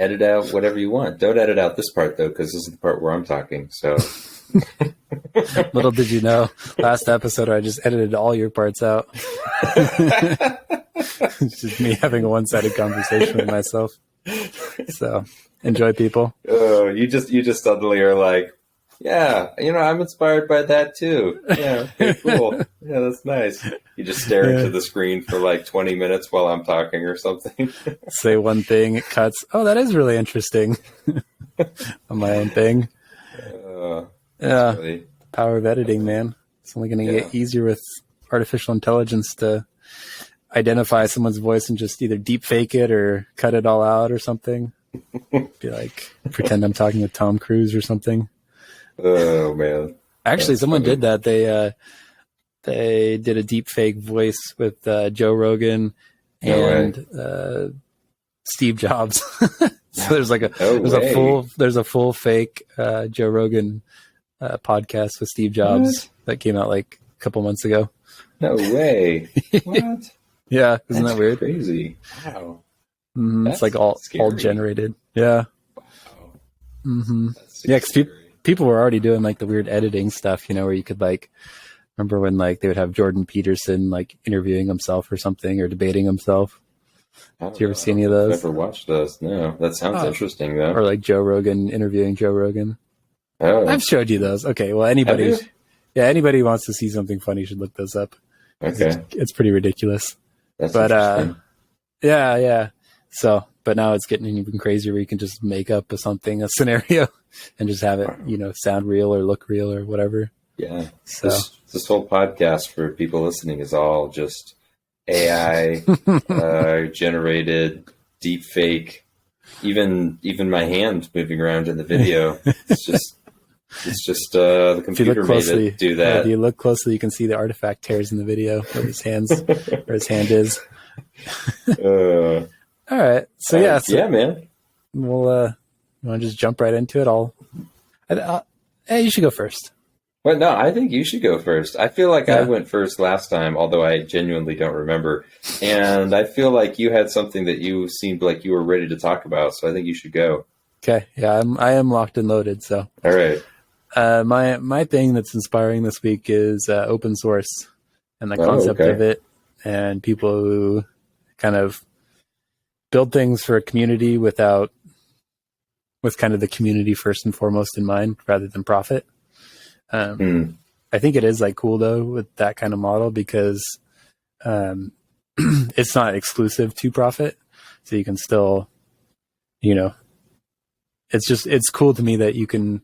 edit out whatever you want. Don't edit out this part though, because this is the part where I'm talking. So little did you know, last episode I just edited all your parts out. It's just me having a one-sided conversation with myself. So enjoy, people. Oh, you just suddenly are like, yeah, I'm inspired by that too. Yeah, okay, cool. Yeah, that's nice. You just stare into the screen for like 20 minutes while I'm talking or something. Say one thing, it cuts. Oh, that is really interesting. On my own thing. Yeah, really... power of editing, man. It's only going to get easier with artificial intelligence to identify someone's voice and just either deep fake it or cut it all out or something. Be like, pretend I'm talking with Tom Cruise or something. Oh man! Actually, someone did that. They did a deep fake voice with Joe Rogan and Steve Jobs. So there's like there's a full fake Joe Rogan podcast with Steve Jobs that came out like a couple months ago. No way! What? Yeah, isn't that weird? Crazy! Wow. Mm-hmm. It's like all generated. Yeah. Wow. Mm-hmm. Yeah, because people were already doing like the weird editing stuff, where you could like remember when like they would have Jordan Peterson like interviewing himself or something or debating himself. Did you ever see any of those? I've never watched those. No, that sounds interesting though. Or like Joe Rogan interviewing Joe Rogan. Oh, I've showed you those. Okay, well anybody who wants to see something funny should look those up. Okay, it's pretty ridiculous. That's interesting. Yeah. So, but now it's getting even crazier where you can just make up a scenario, and just have it, sound real or look real or whatever. Yeah. So this whole podcast for people listening is all just AI generated deep fake. Even my hand moving around in the video. It's just the computer made it do that. If you look closely, you can see the artifact tears in the video where his hand is. All right. So yeah, man. We'll you want to just jump right into it? Hey, you should go first. Well, no, I think you should go first. I feel like I went first last time, although I genuinely don't remember. And I feel like you had something that you seemed like you were ready to talk about, so I think you should go. Okay. Yeah, I am locked and loaded. So all right. My thing that's inspiring this week is open source and the concept of it, and people who kind of build things for a community with kind of the community first and foremost in mind, rather than profit. I think it is like cool though with that kind of model because it's not exclusive to profit, so you can still, it's cool to me that you can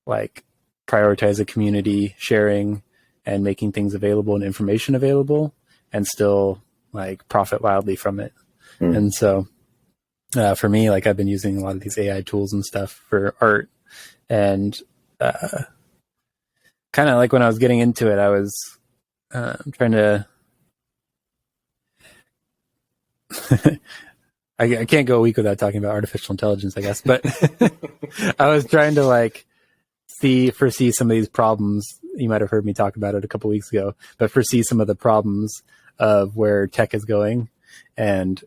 like prioritize a community sharing and making things available and information available and still like profit wildly from it. And so for me, like I've been using a lot of these AI tools and stuff for art, and kind of like when I was getting into it, I was trying to I can't go a week without talking about artificial intelligence, I guess, but I was trying to like foresee some of these problems. You might have heard me talk about it a couple weeks ago, but foresee some of the problems of where tech is going. And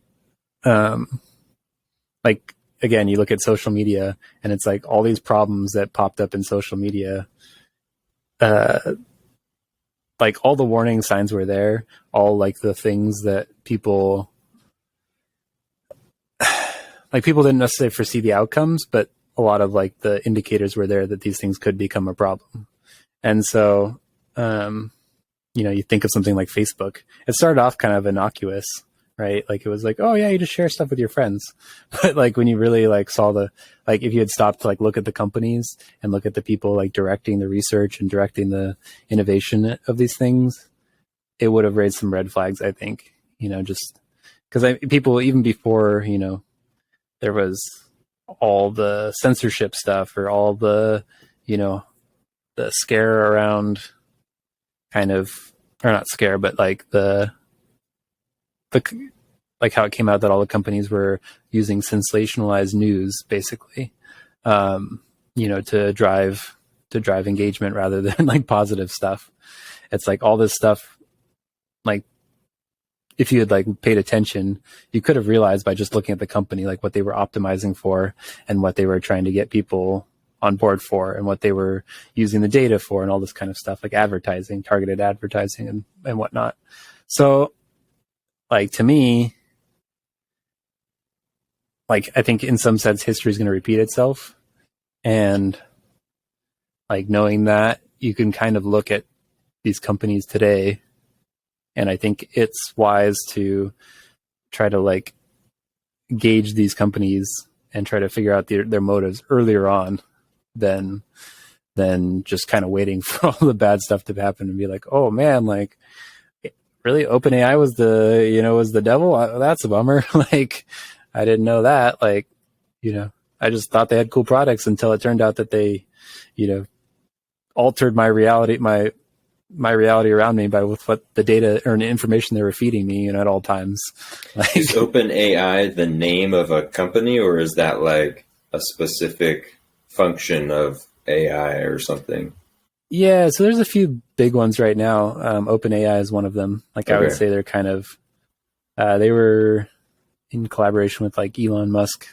like, again, you look at social media and it's like all these problems that popped up in social media. Like all the warning signs were there, all like the things that people didn't necessarily foresee the outcomes, but a lot of like the indicators were there that these things could become a problem. And so, you think of something like Facebook. It started off kind of innocuous, right? Like it was like, oh yeah, you just share stuff with your friends. But like when you really like saw if you had stopped to like look at the companies and look at the people like directing the research and directing the innovation of these things, it would have raised some red flags, I think, just because people even before, there was all the censorship stuff or all the, the scare around kind of, or not scare, but like the like how it came out that all the companies were using sensationalized news basically, to drive engagement rather than like positive stuff. It's like all this stuff, like if you had like paid attention, you could have realized by just looking at the company, like what they were optimizing for and what they were trying to get people on board for and what they were using the data for and all this kind of stuff, like advertising, targeted advertising and whatnot. So like to me, like I think in some sense history is going to repeat itself. And like knowing that, you can kind of look at these companies today, and I think it's wise to try to like gauge these companies and try to figure out their motives earlier on than just kind of waiting for all the bad stuff to happen and be like, oh man, like really OpenAI was the devil. That's a bummer. Like I didn't know that. Like, I just thought they had cool products until it turned out that they, altered my reality, my reality around me with what the data or information they were feeding me, at all times. Like, is OpenAI the name of a company, or is that like a specific function of AI or something? Yeah, so there's a few big ones right now. OpenAI is one of them. Like I would say they're kind of, they were in collaboration with like Elon Musk,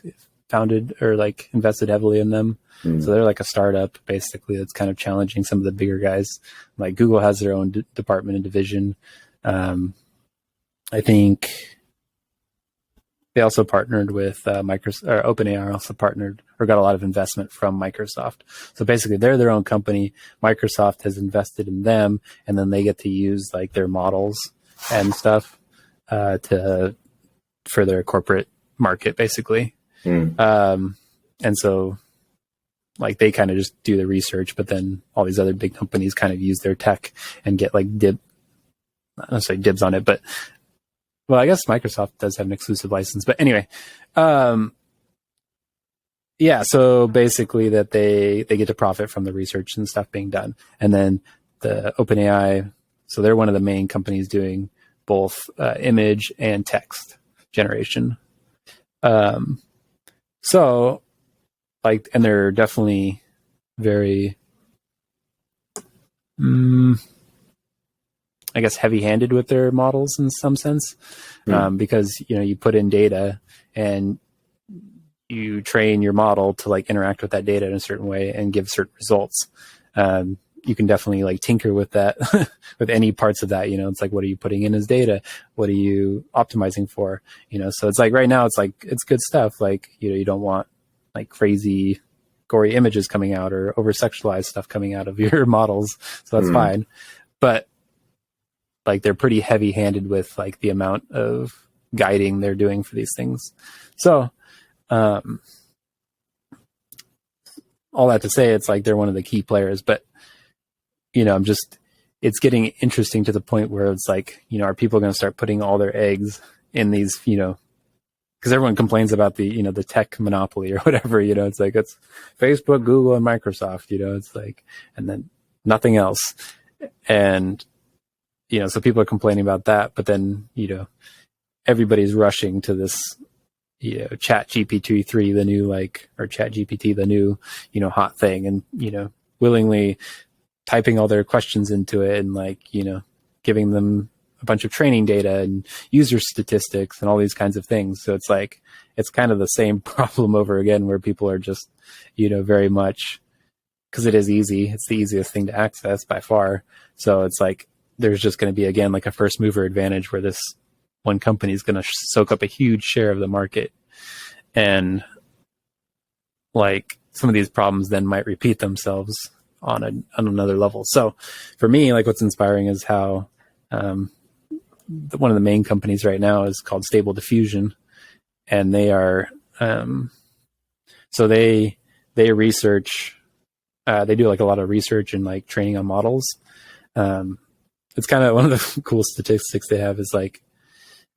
founded or like invested heavily in them. So they're like a startup basically that's kind of challenging some of the bigger guys. Like Google has their own department and division. I think they also partnered with Microsoft, or OpenAI also partnered or got a lot of investment from Microsoft. So basically they're their own company. Microsoft has invested in them, and then they get to use like their models and stuff for their corporate market basically. And so like they kind of just do the research, but then all these other big companies kind of use their tech and get like not necessarily dibs on it, but well, I guess Microsoft does have an exclusive license, but anyway, yeah. So basically that they get to profit from the research and stuff being done. And then the OpenAI, so they're one of the main companies doing both image and text generation. So like, and they're definitely very, I guess, heavy-handed with their models in some sense, because, you put in data and you train your model to like interact with that data in a certain way and give certain results. You can definitely like tinker with that, with any parts of that, it's like, what are you putting in as data? What are you optimizing for? So it's like right now it's like, it's good stuff. Like, you don't want like crazy gory images coming out or over sexualized stuff coming out of your models. So that's fine. But like, they're pretty heavy handed with like the amount of guiding they're doing for these things. So, all that to say, it's like, they're one of the key players, but it's getting interesting to the point where it's like, are people going to start putting all their eggs in these, because everyone complains about the, the tech monopoly or whatever, it's like, it's Facebook, Google, and Microsoft, it's like, and then nothing else. And, so people are complaining about that, but then, everybody's rushing to this, Chat GPT-3, the new or Chat GPT, the new, hot thing, and, willingly typing all their questions into it and giving them a bunch of training data and user statistics and all these kinds of things. So it's like, it's kind of the same problem over again, where people are just, very much, because it is easy. It's the easiest thing to access by far. So it's like, there's just going to be, again, like a first mover advantage where this one company is going to soak up a huge share of the market. And like some of these problems then might repeat themselves on another level. So for me, like what's inspiring is how, one of the main companies right now is called Stable Diffusion, and they are so they research, they do like a lot of research and like training on models. It's kind of one of the cool statistics they have is like,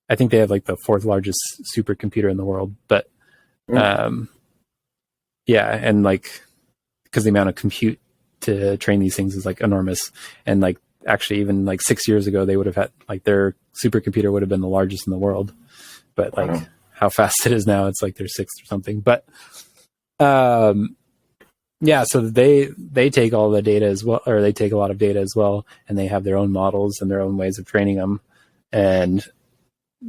I think they have like the 4th largest supercomputer in the world, but yeah, and like because the amount of compute to train these things is like enormous, and like actually even like 6 years ago they would have had like their supercomputer would have been the largest in the world, but like how fast it is now, it's like their 6th or something. But yeah, so they take all the data as well, or they take a lot of data as well, and they have their own models and their own ways of training them. And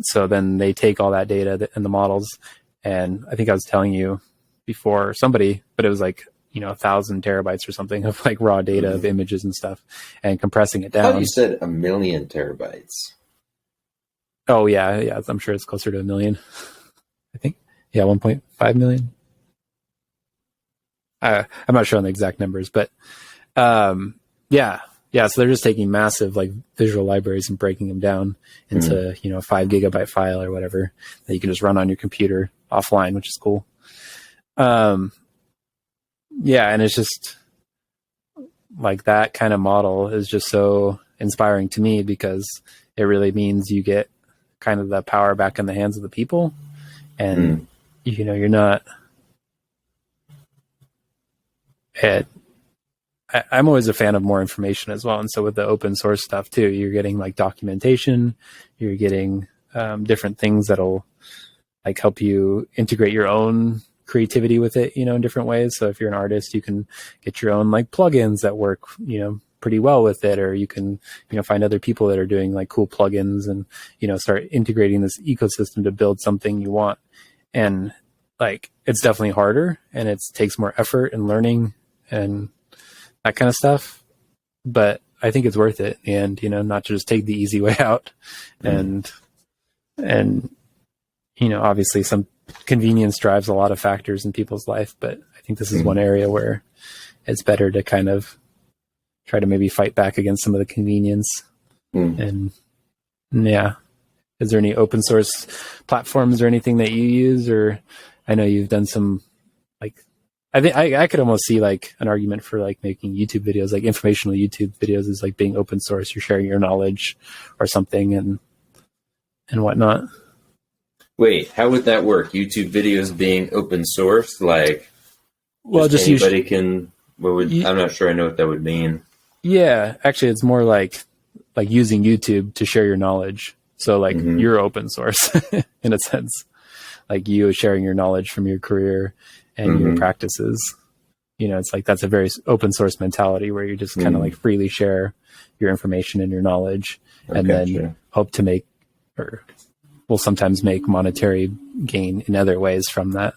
so then they take all that data and the models, and I think I was telling you before somebody, but it was like, 1,000 terabytes or something of like raw data of images and stuff, and compressing it I down. thought you said 1,000,000 terabytes. Oh yeah. I'm sure it's closer to 1,000,000. I think, 1.5 million. I'm not sure on the exact numbers, but yeah. So they're just taking massive like visual libraries and breaking them down into a 5 gigabyte file or whatever that you can just run on your computer offline, which is cool. And it's just like that kind of model is just so inspiring to me, because it really means you get kind of the power back in the hands of the people, and you're not. I'm always a fan of more information as well, and so with the open source stuff too, you're getting like documentation, you're getting different things that'll like help you integrate your own creativity with it, in different ways. So if you're an artist, you can get your own like plugins that work, pretty well with it, or you can, find other people that are doing like cool plugins and, start integrating this ecosystem to build something you want. And like, it's definitely harder, and it takes more effort and learning and that kind of stuff. But I think it's worth it. And, not to just take the easy way out and, obviously some convenience drives a lot of factors in people's life, but I think this is one area where it's better to kind of try to maybe fight back against some of the convenience. And is there any open source platforms or anything that you use? Or I know you've done some, like, I think I could almost see like an argument for like making YouTube videos, like informational YouTube videos, is like being open source. You're sharing your knowledge or something and whatnot. Wait, how would that work? YouTube videos being open source, like, well, just anybody can. I'm not sure I know what that would mean. Yeah, actually, it's more like using YouTube to share your knowledge. So like you're open source in a sense, like you sharing your knowledge from your career and your practices. It's like that's a very open source mentality where you just kind of like freely share your information and your knowledge, and then hope to make, or will sometimes make, monetary gain in other ways from that.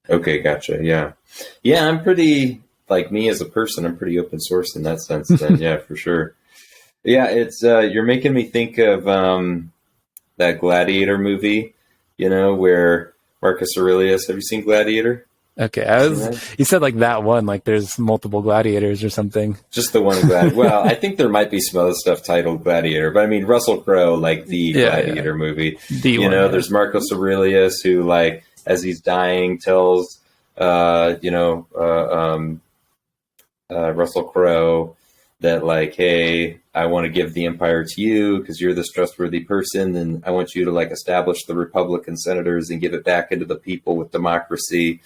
Okay, gotcha. Yeah, I'm pretty, like, me as a person, I'm pretty open source in that sense then. Yeah, for sure. Yeah, it's you're making me think of that Gladiator movie, where Marcus Aurelius. Have you seen Gladiator? Okay, you said like that one, like there's multiple gladiators or something. Just the one Gladiator. Well, I think there might be some other stuff titled Gladiator, but I mean Russell Crowe, like the Gladiator movie. There's Marcus Aurelius who, like, as he's dying, tells Russell Crowe that, like, hey, I want to give the empire to you because you're this trustworthy person, and I want you to like establish the Republican senators and give it back into the people with democracy.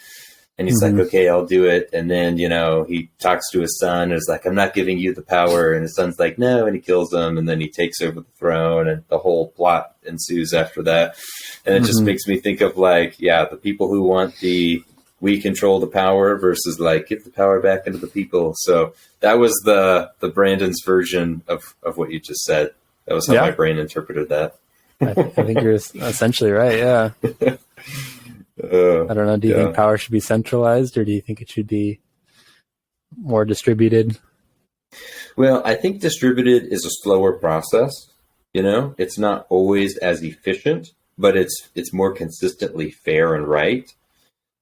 And he's like, okay, I'll do it. And then, he talks to his son and is like, I'm not giving you the power. And his son's like, no. And he kills him. And then he takes over the throne, and the whole plot ensues after that. And it just makes me think of like, the people who want we control the power versus like, give the power back into the people. So that was the Brandon's version of what you just said. That was how my brain interpreted that. I think you're essentially right. Yeah. I don't know. Do you think power should be centralized, or do you think it should be more distributed? Well, I think distributed is a slower process. It's not always as efficient, but it's more consistently fair and right.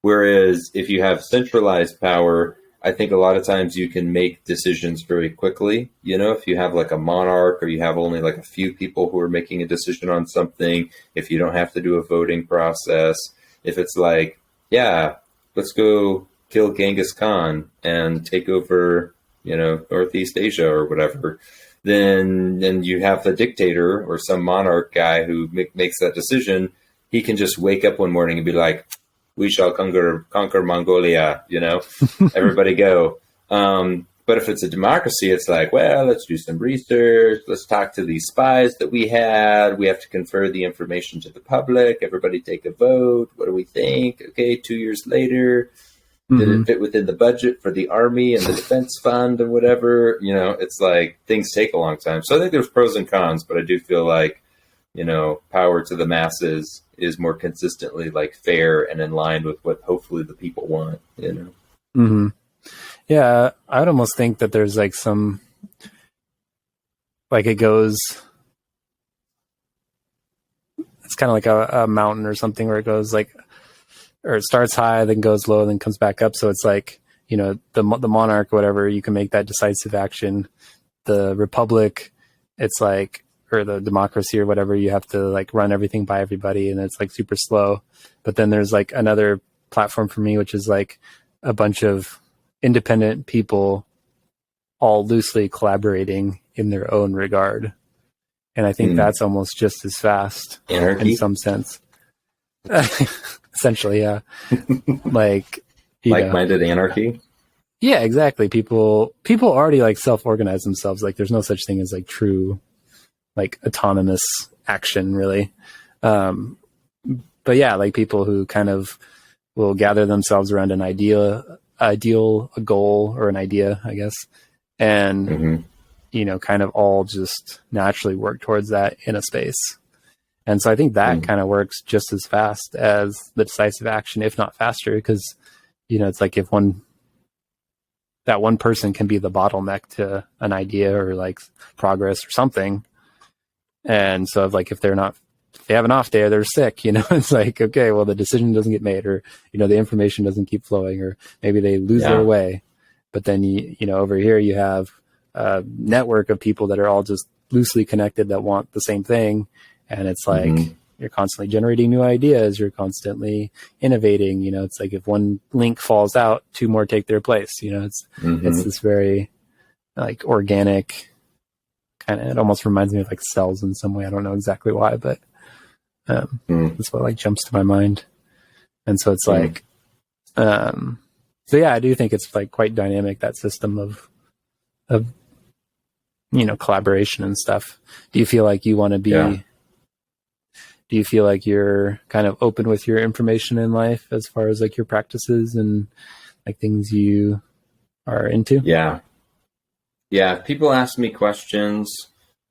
Whereas if you have centralized power, I think a lot of times you can make decisions very quickly. If you have like a monarch, or you have only like a few people who are making a decision on something, if you don't have to do a voting process. If it's like, let's go kill Genghis Khan and take over, Northeast Asia or whatever, then you have the dictator or some monarch guy who makes that decision. He can just wake up one morning and be like, we shall conquer Mongolia, everybody go. But if it's a democracy, it's like, well, let's do some research. Let's talk to these spies that we had. We have to confer the information to the public. Everybody take a vote. What do we think? Okay, 2 years later, did it fit within the budget for the army and the defense fund and whatever? It's like things take a long time. So I think there's pros and cons, but I do feel like power to the masses is more consistently like fair and in line with what hopefully the people want, Mm-hmm. Yeah, I would almost think that there's like some, like it goes, it's kind of like a mountain or something where it goes like, or it starts high, then goes low, then comes back up. So it's like, the monarch, whatever, you can make that decisive action. The republic, it's like, or the democracy or whatever, you have to like run everything by everybody, and it's like super slow. But then there's like another platform for me, which is like a bunch of independent people all loosely collaborating in their own regard. And I think that's almost just as fast. Anarchy? In some sense. Essentially, yeah. Like, like-minded anarchy? Yeah, exactly. People already like self-organize themselves. Like there's no such thing as like true, like autonomous action really. But yeah, like people who kind of will gather themselves around an ideal, a goal or an idea, I guess. And, kind of all just naturally work towards that in a space. And so I think that kind of works just as fast as the decisive action, if not faster, because, it's like if that one person can be the bottleneck to an idea or like progress or something. And so if they have an off day or they're sick, it's like, okay, well, the decision doesn't get made, or, the information doesn't keep flowing, or maybe they lose their way. But then, over here you have a network of people that are all just loosely connected that want the same thing. And it's like, you're constantly generating new ideas. You're constantly innovating. It's like if one link falls out, two more take their place. It's this very like organic kind of, it almost reminds me of like cells in some way. I don't know exactly why, but that's what like jumps to my mind. And so it's like, so yeah, I do think it's like quite dynamic, that system of collaboration and stuff. Do you feel like you want to be, do you feel like you're kind of open with your information in life as far as like your practices and like things you are into? Yeah. Yeah. People ask me questions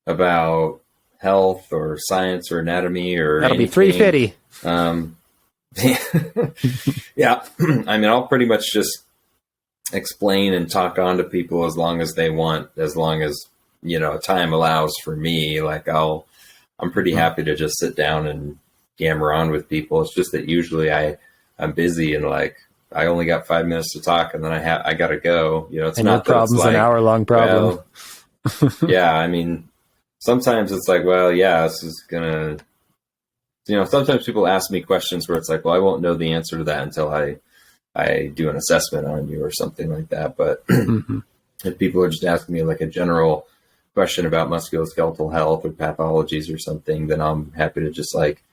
about health or science or anatomy or that'll anything. be $350. Yeah. I mean, I'll pretty much just explain and talk on to people as long as they want, as long as, time allows for me. Like I'm pretty happy to just sit down and yammer on with people. It's just that usually I'm busy and like I only got 5 minutes to talk, and then I gotta go. It's and not your problem's like, an hour-long problem. Well, yeah, I mean, sometimes it's like, well, yeah, this is gonna. Sometimes people ask me questions where it's like, well, I won't know the answer to that until I do an assessment on you or something like that. But if people are just asking me like a general question about musculoskeletal health or pathologies or something, then I'm happy to just like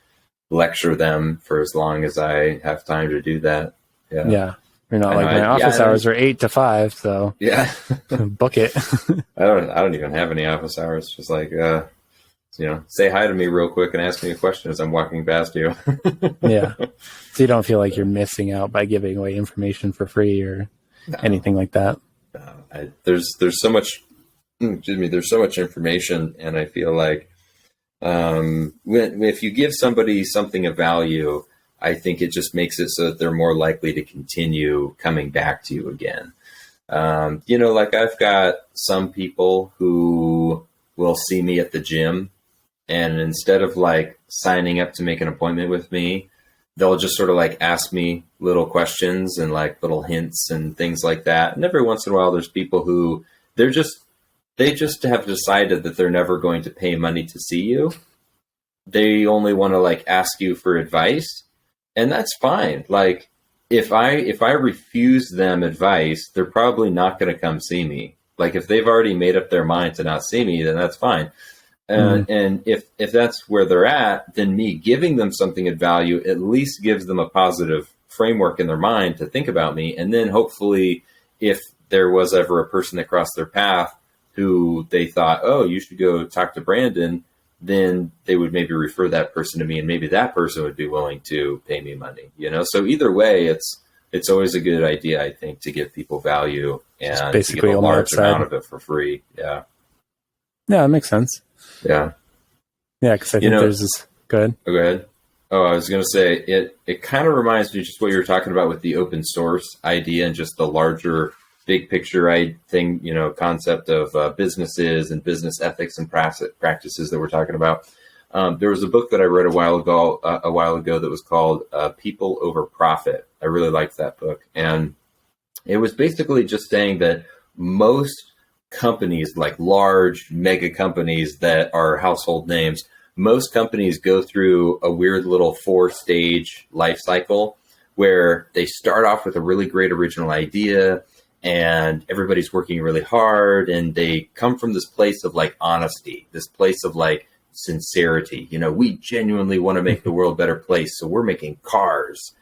lecture them for as long as I have time to do that. Yeah. You're not like my office hours are 8 to 5, so yeah, book it. I don't even have any office hours. Just like, say hi to me real quick and ask me a question as I'm walking past you. Yeah. So you don't feel like you're missing out by giving away information for free or anything like that. There's so much, there's so much information, and I feel like if you give somebody something of value, I think it just makes it so that they're more likely to continue coming back to you again. Like I've got some people who will see me at the gym, and instead of like signing up to make an appointment with me, they'll just sort of like ask me little questions and like little hints and things like that. And every once in a while, there's people who they just have decided that they're never going to pay money to see you. They only want to like ask you for advice, and that's fine. Like if I refuse them advice, they're probably not going to come see me. Like if they've already made up their mind to not see me, then that's fine. And if that's where they're at, then me giving them something of value at least gives them a positive framework in their mind to think about me. And then hopefully if there was ever a person that crossed their path who they thought, oh, you should go talk to Brandon, then they would maybe refer that person to me, and maybe that person would be willing to pay me money, So either way, it's always a good idea, I think, to give people value and just basically to give a large upside amount of it for free. Yeah. Yeah, it makes sense. Yeah. Yeah, because I think there's this. Go ahead. Oh, go ahead. Oh, I was going to say it kind of reminds me just what you were talking about with the open source idea and just the larger big picture concept of businesses and business ethics and practices that we're talking about. There was a book that I read a while ago that was called People Over Profit. I really liked that book. And it was basically just saying that most companies, like large mega companies that are household names, most companies go through a weird little 4-stage life cycle where they start off with a really great original idea and everybody's working really hard, and they come from this place of like honesty, this place of like sincerity. We genuinely want to make the world a better place, so we're making cars.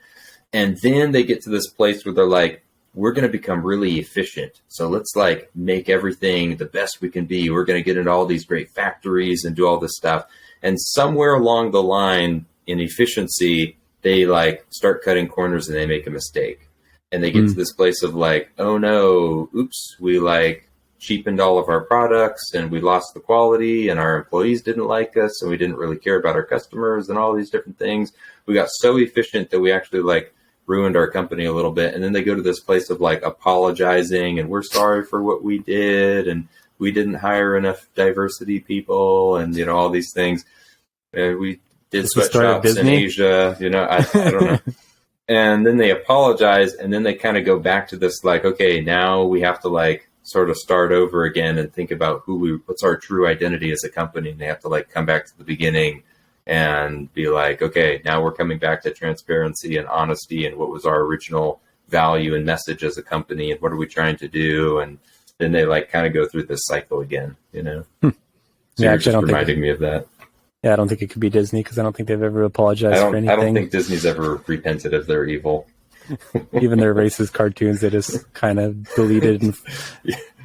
And then they get to this place where they're like, we're going to become really efficient. So let's like make everything the best we can be. We're going to get into all these great factories and do all this stuff. And somewhere along the line in efficiency, they like start cutting corners and they make a mistake. And they get to this place of like, oh no, oops, we like cheapened all of our products and we lost the quality and our employees didn't like us and we didn't really care about our customers and all these different things. We got so efficient that we actually like ruined our company a little bit. And then they go to this place of like apologizing and we're sorry for what we did and we didn't hire enough diversity people and all these things. We did sweatshops in Asia, I don't know. And then they apologize, and then they kind of go back to this like, okay, now we have to like sort of start over again and think about what's our true identity as a company. And they have to like come back to the beginning and be like, okay, now we're coming back to transparency and honesty and what was our original value and message as a company and what are we trying to do. And then they like kind of go through this cycle again, So yeah, you're just reminding me of that. Yeah, I don't think it could be Disney because I don't think they've ever apologized for anything. I don't think Disney's ever repented of their evil. Even their racist cartoons, they just kind of deleted and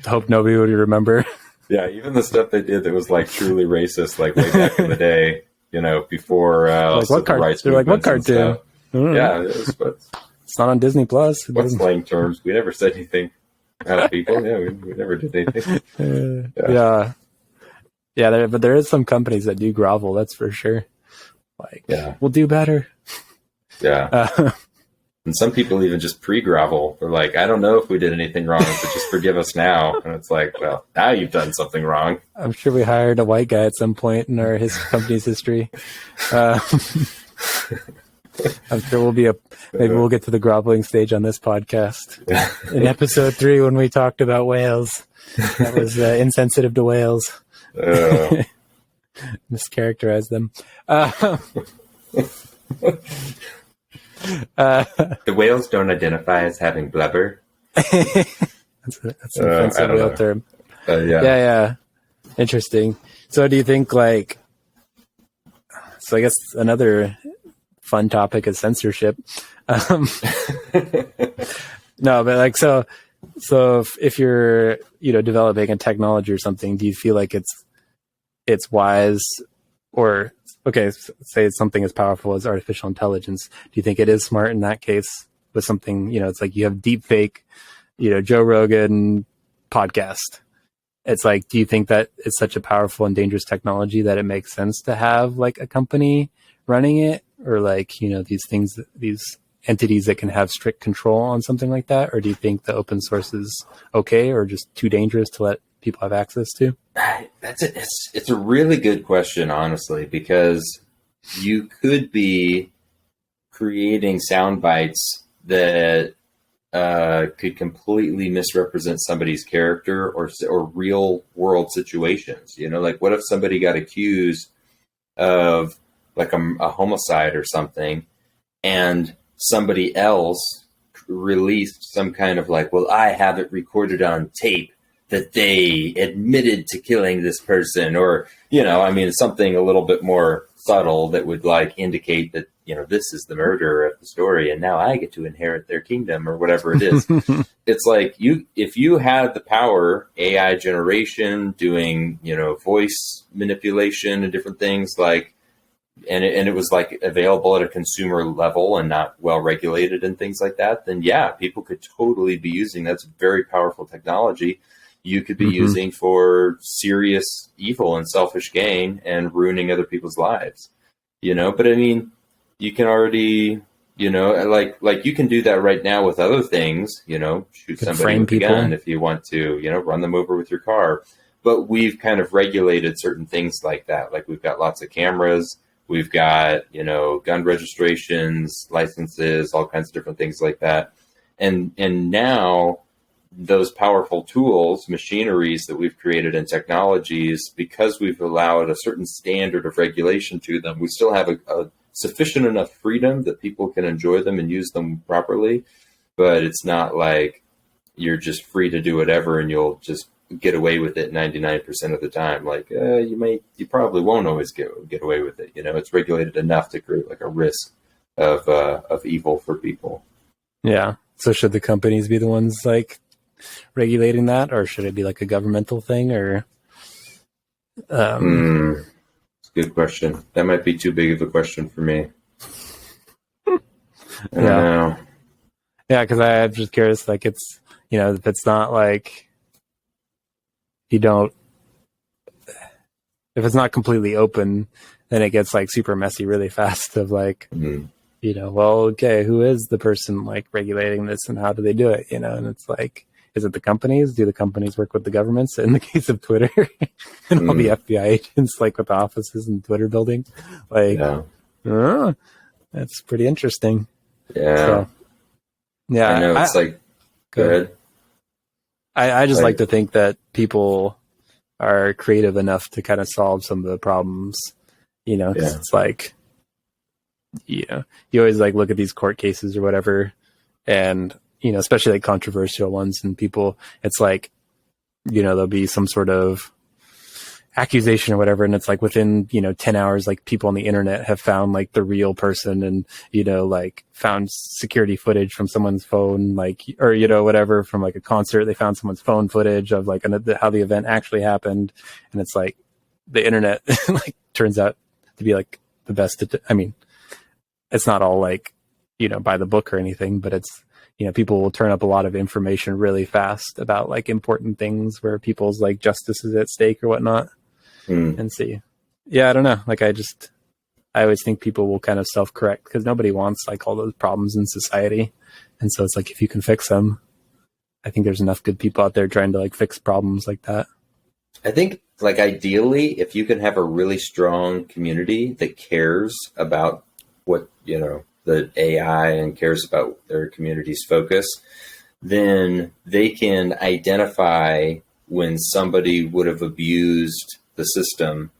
hope nobody would remember. Yeah, even the stuff they did that was like truly racist, like way back in the day, before like what rights. They're like, what cartoon? Yeah, it's not on Disney Plus. What slang terms? We never said anything out of people. Yeah, we never did anything. Yeah, but there is some companies that do grovel. That's for sure. Like, we'll do better. Yeah. And some people even just pre-grovel. They're like, I don't know if we did anything wrong, but just forgive us now. And it's like, well, now you've done something wrong. I'm sure we hired a white guy at some point in our company's history. I'm sure maybe we'll get to the groveling stage on this podcast. In episode 3, when we talked about whales, that was insensitive to whales. Mischaracterize them. The whales don't identify as having blubber. That's an offensive whale term. Yeah. Interesting. So do you think so I guess another fun topic is censorship. No, but so if you're, developing a technology or something, do you feel like it's wise, or say it's something as powerful as artificial intelligence? Do you think it is smart in that case with something, it's like you have deep fake, Joe Rogan podcast. It's like, do you think that it's such a powerful and dangerous technology that it makes sense to have like a company running it, or like, these entities that can have strict control on something like that? Or do you think the open source is okay, or just too dangerous to let people have access to? It's a really good question, honestly, because you could be creating sound bites that could completely misrepresent somebody's character or real world situations. Like what if somebody got accused of like a homicide or something, and somebody else released some kind of like, well, I have it recorded on tape that they admitted to killing this person, or, something a little bit more subtle that would like indicate that, this is the murderer of the story and now I get to inherit their kingdom or whatever it is. It's like if you had the power, AI generation, doing, voice manipulation and different things like, and it was like available at a consumer level and not well regulated and things like that, then yeah, people could totally be using that's very powerful technology. you could be using for serious evil and selfish gain and ruining other people's lives, but I mean, you can already, like you can do that right now with other things, shoot somebody with a gun if you want to, run them over with your car. But we've kind of regulated certain things like that. Like we've got lots of cameras, we've got, gun registrations, licenses, all kinds of different things like that. And now those powerful tools, machineries that we've created and technologies, because we've allowed a certain standard of regulation to them, we still have a sufficient enough freedom that people can enjoy them and use them properly. But it's not like you're just free to do whatever and you'll just get away with it 99% of the time. Like you probably won't always get away with it. It's regulated enough to create like a risk of evil for people. Yeah. So should the companies be the ones like regulating that, or should it be like a governmental thing? Or it's a good question. That might be too big of a question for me. I don't know. Yeah, because I'm just curious. Like, it's if it's not like if it's not completely open, then it gets like super messy really fast. Of like, well, okay, who is the person like regulating this, and how do they do it? And it's like, is it the companies? Do the companies work with the governments? In the case of Twitter, and all the FBI agents, like with the offices and Twitter building, like, that's pretty interesting. Yeah, so, yeah. I know. It's like, go ahead. I just like to think that people are creative enough to kind of solve some of the problems, because it's like, you always like look at these court cases or whatever, and especially like controversial ones, and people, it's like, there'll be some sort of accusation or whatever, and it's like within 10 hours, like people on the internet have found like the real person, and like found security footage from someone's phone, like, or whatever, from like a concert, they found someone's phone footage of like how the event actually happened, and it's like the internet like turns out to be like the best. I mean, it's not all like by the book or anything, but it's people will turn up a lot of information really fast about like important things where people's like justice is at stake or whatnot. And see. Yeah, I don't know. Like I always think people will kind of self-correct because nobody wants like all those problems in society. And so it's like, if you can fix them, I think there's enough good people out there trying to like fix problems like that. I think like ideally, if you can have a really strong community that cares about what, the AI and cares about their community's focus, then they can identify when somebody would have abused the system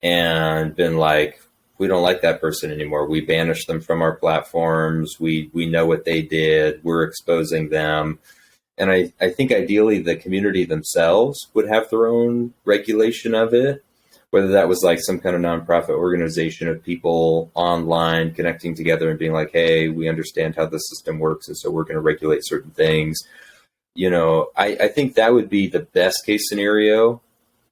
and been like, we don't like that person anymore. We banish them from our platforms. We know what they did. We're exposing them. And I think ideally the community themselves would have their own regulation of it, whether that was like some kind of nonprofit organization of people online connecting together and being like, hey, we understand how the system works, and so we're going to regulate certain things. I think that would be the best case scenario.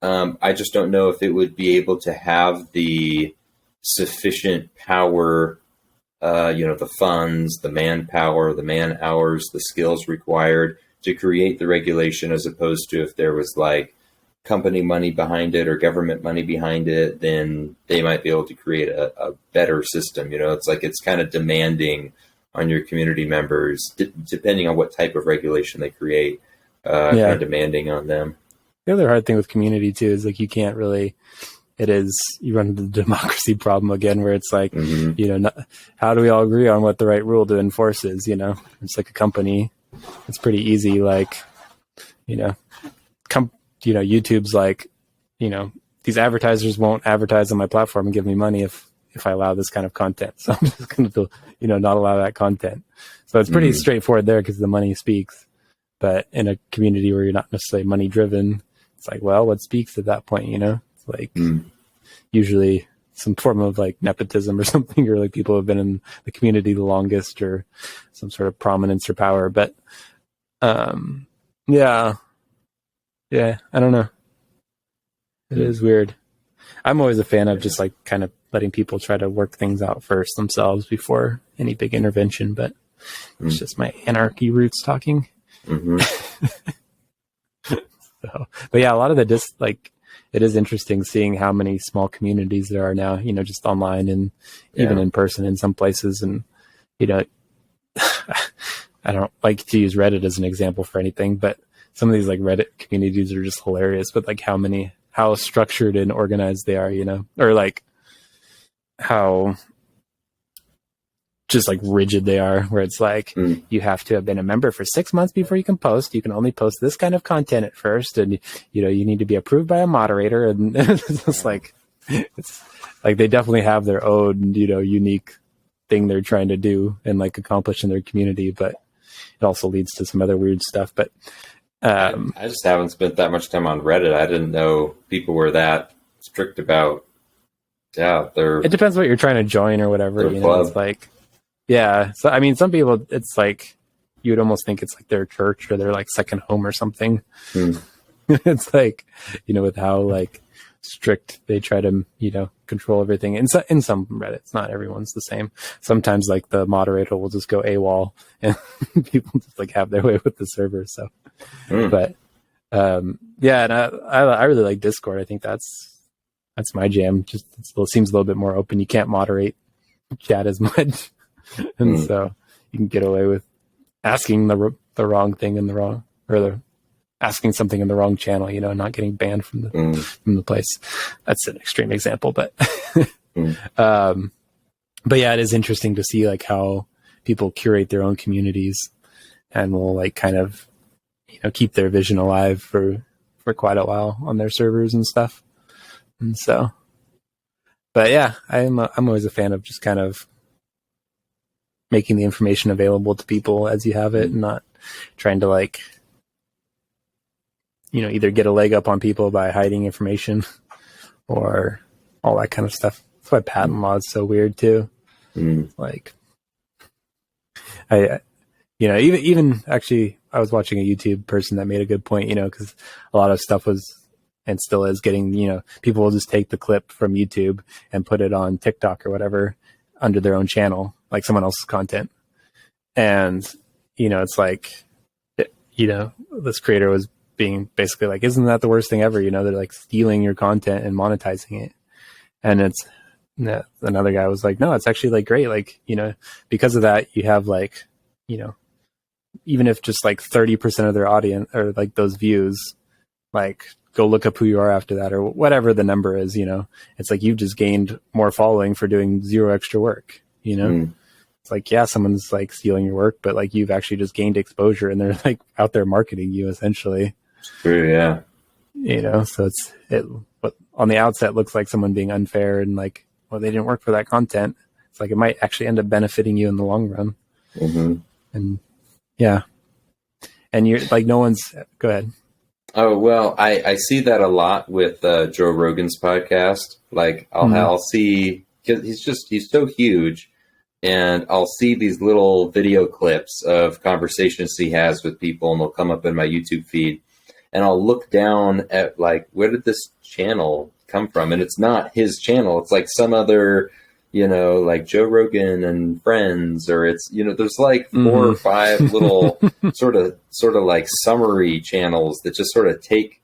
I just don't know if it would be able to have the sufficient power, the funds, the manpower, the man hours, the skills required to create the regulation, as opposed to if there was like company money behind it or government money behind it, then they might be able to create a better system. It's like, it's kind of demanding on your community members, depending on what type of regulation they create, kind of demanding on them. The other hard thing with community too is like you can't really. You run into the democracy problem again, where it's like, how do we all agree on what the right rule to enforce is? It's like a company. It's pretty easy. Like, YouTube's like, these advertisers won't advertise on my platform and give me money if I allow this kind of content. So I'm just going to, not allow that content. So it's pretty straightforward there because the money speaks. But in a community where you're not necessarily money driven, it's like, well, what speaks at that point? It's like usually some form of like nepotism or something, or like people who have been in the community the longest, or some sort of prominence or power. But yeah, I don't know. It is weird. I'm always a fan of just like kind of letting people try to work things out first themselves before any big intervention. But it's just my anarchy roots talking. So, but yeah, a lot of the it is interesting seeing how many small communities there are now, just online and even in person in some places. And, I don't like to use Reddit as an example for anything, but some of these like Reddit communities are just hilarious with like how structured and organized they are, or like how just like rigid they are, where it's like you have to have been a member for 6 months before you can post. You can only post this kind of content at first, and you need to be approved by a moderator. And it's like they definitely have their own unique thing they're trying to do and like accomplish in their community, but it also leads to some other weird stuff. But I just haven't spent that much time on Reddit. I didn't know people were that strict about. Yeah, it depends what you're trying to join or whatever. It's like. Yeah. So, I mean, some people, it's like, you would almost think it's like their church or their like second home or something. It's like, with how like strict they try to, control everything. And so, in some Reddits, not everyone's the same. Sometimes like the moderator will just go AWOL and people just like have their way with the server. So, but, yeah. And I really like Discord. I think that's my jam. Just, it seems a little bit more open. You can't moderate chat as much. And so you can get away with asking the wrong thing in the wrong, or asking something in the wrong channel, not getting banned from the place. That's an extreme example, but but yeah, it is interesting to see like how people curate their own communities and will like kind of keep their vision alive for quite a while on their servers and stuff. And so, but yeah, I'm always a fan of just kind of making the information available to people as you have it, and not trying to like, either get a leg up on people by hiding information or all that kind of stuff. That's why patent law is so weird too. Like, even actually, I was watching a YouTube person that made a good point, because a lot of stuff was and still is getting, people will just take the clip from YouTube and put it on TikTok or whatever under their own channel, like someone else's content. And, it's like, this creator was being basically like, isn't that the worst thing ever? They're like stealing your content and monetizing it. And another guy was like, no, it's actually like great. Like, because of that, you have like, even if just like 30% of their audience or like those views, like go look up who you are after that or whatever the number is, it's like you've just gained more following for doing zero extra work, It's like, yeah, someone's like stealing your work, but like you've actually just gained exposure and they're like out there marketing you essentially. True, yeah. So but on the outset looks like someone being unfair and like, well, they didn't work for that content. It's like, it might actually end up benefiting you in the long run. And yeah. And you're like, go ahead. Oh, well, I see that a lot with Joe Rogan's podcast. Like I'll see, because he's so huge, and I'll see these little video clips of conversations he has with people, and they'll come up in my YouTube feed, and I'll look down at like, where did this channel come from? And it's not his channel. It's like some other, like Joe Rogan and friends, or it's, there's like 4 or 5 little sort of like summary channels that just sort of take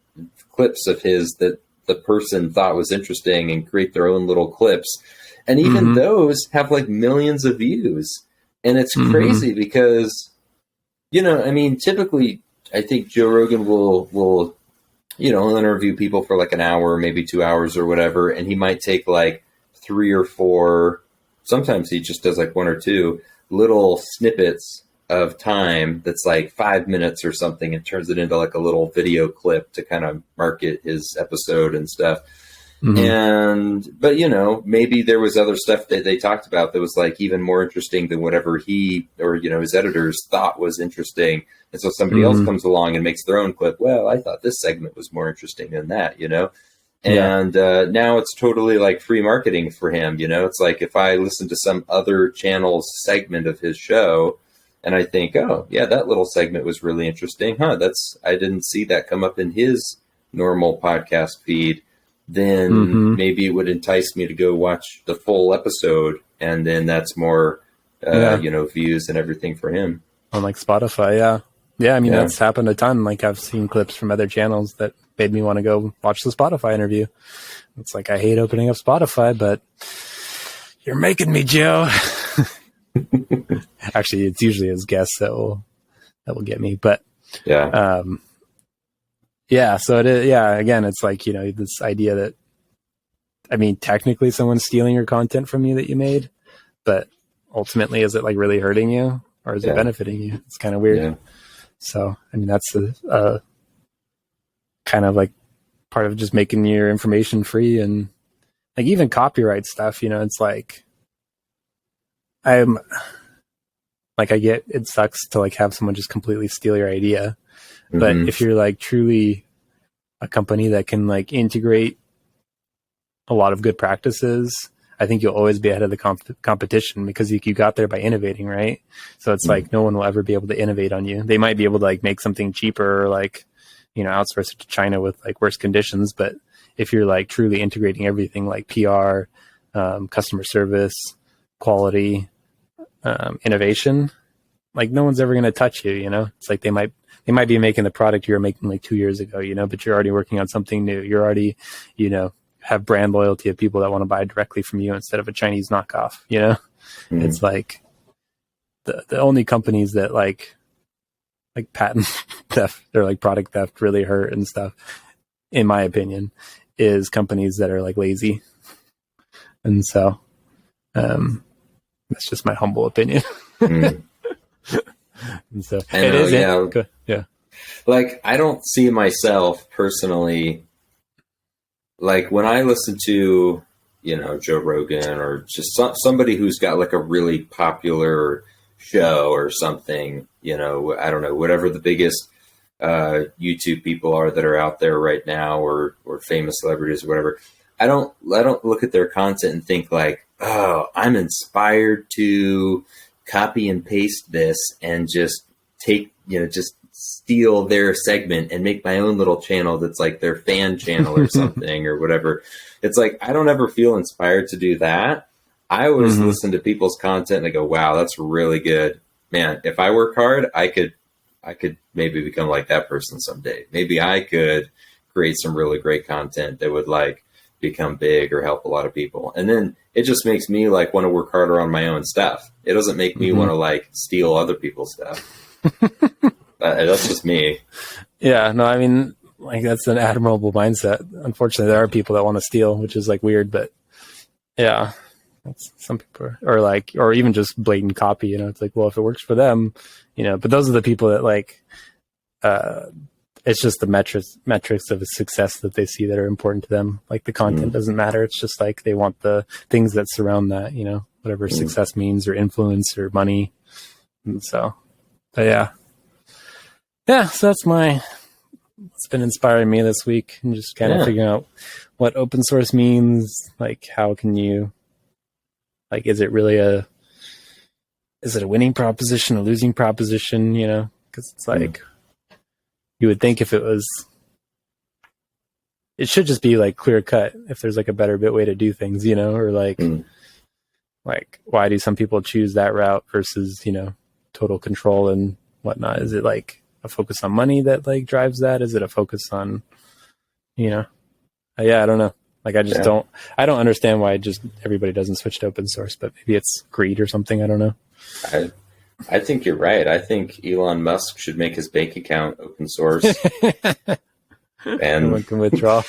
clips of his that the person thought was interesting and create their own little clips. And even those have like millions of views. And it's crazy because, typically I think Joe Rogan will interview people for like an hour, maybe 2 hours or whatever. And he might take like 3 or 4, sometimes he just does like 1 or 2 little snippets of time that's like 5 minutes or something, and turns it into like a little video clip to kind of market his episode and stuff. But maybe there was other stuff that they talked about that was like even more interesting than whatever he or his editors thought was interesting, and so somebody else comes along and makes their own clip. Well, I thought this segment was more interesting than that, And now it's totally like free marketing for him. It's like if I listen to some other channel's segment of his show and I think, oh yeah, that little segment was really interesting. I didn't see that come up in his normal podcast feed. Then maybe it would entice me to go watch the full episode. And then that's more, views and everything for him. On like Spotify. Yeah. Yeah, I mean, Yeah. that's happened a ton. Like, I've seen clips from other channels that made me want to go watch the Spotify interview. It's like, I hate opening up Spotify, but you're making me, Joe. Actually, it's usually his guests that will get me. But Yeah. yeah, so it is, yeah, again, it's like, this idea that, I mean, technically someone's stealing your content from you that you made, but ultimately, is it like really hurting you, or is it benefiting you? It's kind of weird. Yeah. So, I mean, that's a kind of like part of just making your information free. And like even copyright stuff, it's like, I get it sucks to like have someone just completely steal your idea. But if you're like truly a company that can like integrate a lot of good practices, I think you'll always be ahead of the competition, because you got there by innovating, right? So it's like no one will ever be able to innovate on you. They might be able to like make something cheaper, or like, outsource it to China with like worse conditions. But if you're like truly integrating everything, like PR, customer service, quality, innovation, like no one's ever going to touch you. It's like they might be making the product you were making like 2 years ago, but you're already working on something new. You're already, have brand loyalty of people that want to buy directly from you instead of a Chinese knockoff. It's like the only companies that like patent theft or like product theft really hurt and stuff, in my opinion, is companies that are like lazy. And so that's just my humble opinion. And so it is. Yeah. Like, I don't see myself personally, like when I listen to, Joe Rogan, or just somebody who's got like a really popular show or something, I don't know, whatever the biggest YouTube people are that are out there right now, or famous celebrities or whatever. I don't look at their content and think like, oh, I'm inspired to copy and paste this and just take, just steal their segment and make my own little channel that's like their fan channel or something or whatever. It's like, I don't ever feel inspired to do that. I always listen to people's content and I go, wow, that's really good. Man, if I work hard, I could maybe become like that person someday. Maybe I could create some really great content that would like become big or help a lot of people. And then it just makes me like want to work harder on my own stuff. It doesn't make me want to like steal other people's stuff. That's just me. Yeah, no, I mean, like that's an admirable mindset. Unfortunately, there are people that want to steal, which is like weird, but yeah, that's, some people or even just blatant copy. It's like, well, if it works for them, but those are the people that like, it's just the metrics of success that they see that are important to them. Like the content doesn't matter. It's just like they want the things that surround that, whatever success means, or influence, or money. And so, but yeah. So it's been inspiring me this week, and just kind of figuring out what open source means. Like, how can you, like, is it a winning proposition, a losing proposition, because it's like, you would think if it should just be like clear cut if there's like a better way to do things, or like, like why do some people choose that route versus, total control and whatnot? Is it like a focus on money that like drives that? Is it a focus on, I don't know. Like, I just I don't understand why just everybody doesn't switch to open source, but maybe it's greed or something. I don't know. I think you're right. I think Elon Musk should make his bank account open source. And everyone can withdraw.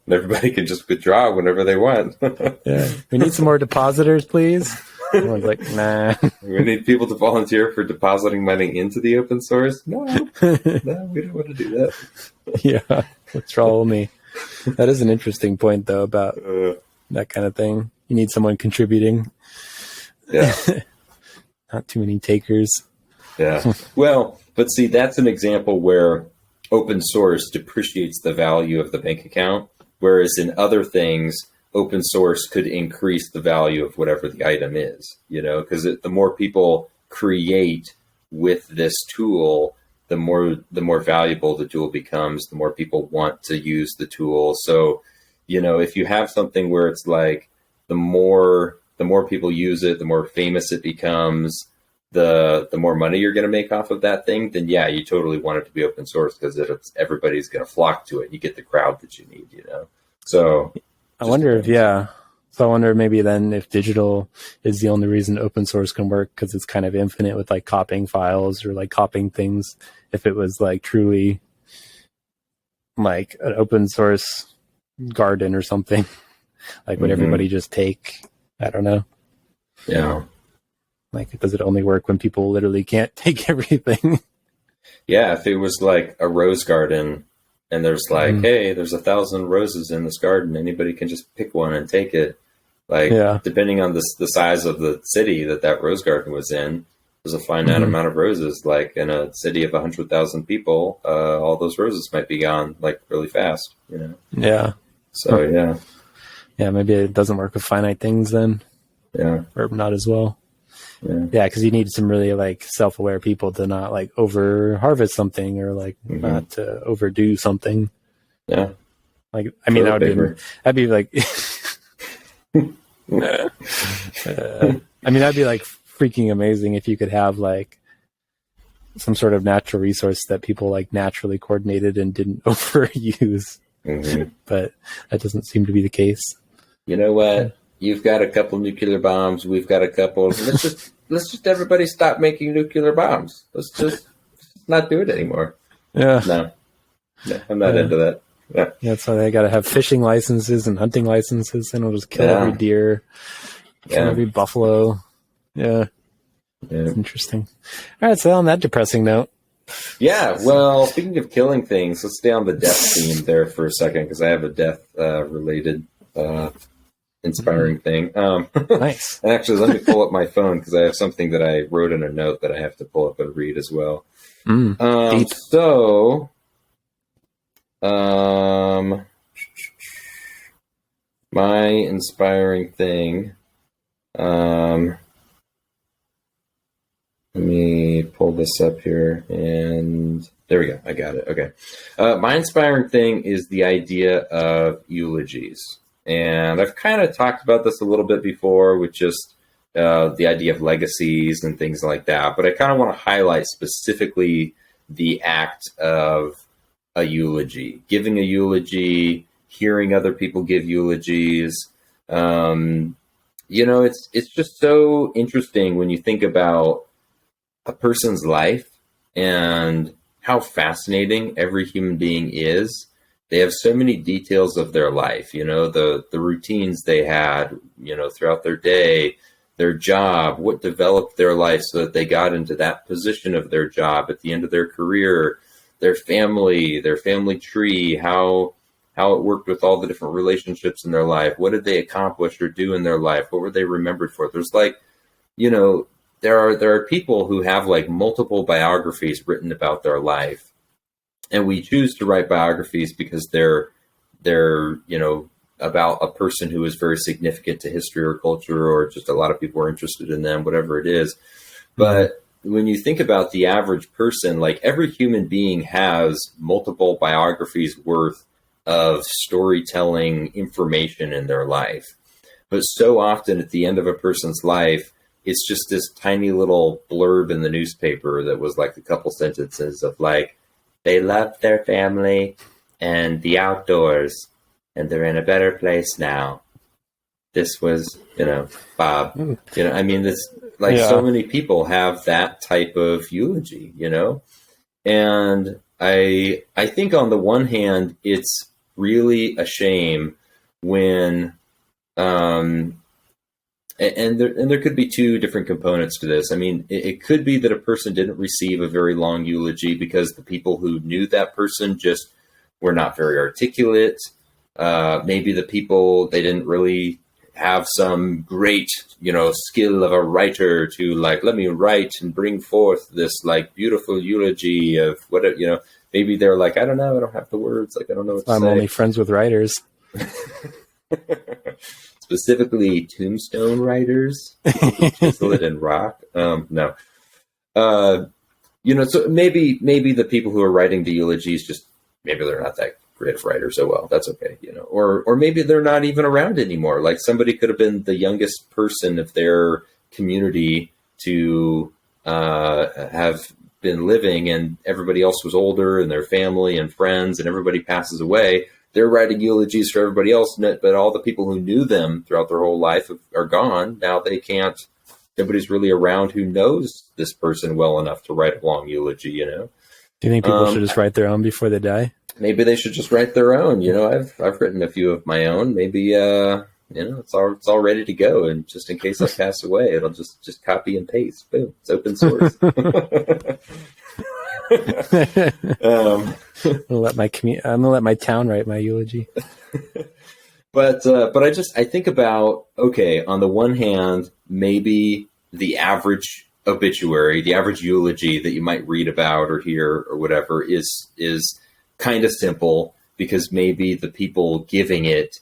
Everybody can just withdraw whenever they want. We need some more depositors, please. Everyone's like, nah. We need people to volunteer for depositing money into the open source. No, we don't want to do that. Yeah, withdrawal only. That is an interesting point, though, about that kind of thing. You need someone contributing. Yeah. Not too many takers. Yeah. Well, but see, that's an example where open source depreciates the value of the bank account, whereas in other things, open source could increase the value of whatever the item is, because the more people create with this tool, the more valuable the tool becomes, the more people want to use the tool. So, if you have something where it's like the more people use it, the more famous it becomes, the more money you're going to make off of that thing, then yeah, you totally want it to be open source because everybody's going to flock to it. You get the crowd that you need, you know? So I wonder if, yeah. So I wonder maybe then if digital is the only reason open source can work, because it's kind of infinite with like copying files or like copying things. If it was like truly like an open source garden or something, like would everybody just take, I don't know. Yeah. Like, does it only work when people literally can't take everything? Yeah. If it was like a rose garden and there's like, hey, there's 1,000 roses in this garden, anybody can just pick one and take it. Like, depending on the size of the city that rose garden was in, there's a finite amount of roses. Like in a city of 100,000 people, all those roses might be gone like really fast, you know? Yeah. So, yeah. Yeah, maybe it doesn't work with finite things then. Yeah. Or not as well. Yeah, because you need some really like self-aware people to not like over harvest something or like not to overdo something. Yeah. Like, I mean, that'd be like, I mean, that'd be like freaking amazing if you could have like some sort of natural resource that people like naturally coordinated and didn't overuse. But that doesn't seem to be the case. You know what? You've got a couple nuclear bombs. We've got a couple. Let's just everybody stop making nuclear bombs. Let's just not do it anymore. Yeah. No, I'm not into that. Yeah, so they got to have fishing licenses and hunting licenses, and it'll just kill every deer, kill every buffalo. Yeah. It's interesting. All right, so on that depressing note. Yeah, well, speaking of killing things, let's stay on the death theme there for a second, because I have a death related inspiring thing. Nice. And actually, let me pull up my phone, because I have something that I wrote in a note that I have to pull up and read as well. So, my inspiring thing, let me pull this up here, and there we go. I got it. Okay. My inspiring thing is the idea of eulogies. And I've kind of talked about this a little bit before with just the idea of legacies and things like that. But I kind of want to highlight specifically the act of a eulogy, giving a eulogy, hearing other people give eulogies. You know, it's just so interesting when you think about a person's life and how fascinating every human being is. They have so many details of their life, you know, the routines they had, you know, throughout their day, their job, what developed their life so that they got into that position of their job at the end of their career, their family tree, how it worked with all the different relationships in their life. What did they accomplish or do in their life? What were they remembered for? There's like, you know, there are people who have like multiple biographies written about their life, and we choose to write biographies because they're you know, about a person who is very significant to history or culture, or just a lot of people are interested in them, whatever it is. But when you think about the average person, like every human being has multiple biographies worth of storytelling information in their life. But so often at the end of a person's life, it's just this tiny little blurb in the newspaper that was like a couple sentences of like, they loved their family and the outdoors, and they're in a better place now. This was, you know, Bob. You know, I mean, this, like, so many people have that type of eulogy, you know? And I think on the one hand, it's really a shame when, and there could be two different components to this. I mean, it could be that a person didn't receive a very long eulogy because the people who knew that person just were not very articulate. Maybe the people, they didn't really have some great, you know, skill of a writer to like, let me write and bring forth this like beautiful eulogy of what, you know, maybe they're like, I don't know, I don't have the words. Like, I don't know what to say. I'm only friends with writers. Specifically tombstone writers, chisel it and rock. No. You know, so maybe the people who are writing the eulogies just, maybe they're not that great of writers. Oh, well, that's okay. You know, or maybe they're not even around anymore. Like somebody could have been the youngest person of their community to have been living, and everybody else was older, and their family and friends, and everybody passes away. They're writing eulogies for everybody else, but all the people who knew them throughout their whole life are gone. Now they can't. Nobody's really around who knows this person well enough to write a long eulogy. Do you think people should just write their own before they die? Maybe they should just write their own. I've written a few of my own. Maybe it's all ready to go, and just in case I pass away, it'll just copy and paste. Boom, it's open source. I'm gonna let my town write my eulogy. But I think about, okay, on the one hand, maybe the average obituary, the average eulogy that you might read about or hear or whatever is kind of simple, because maybe the people giving it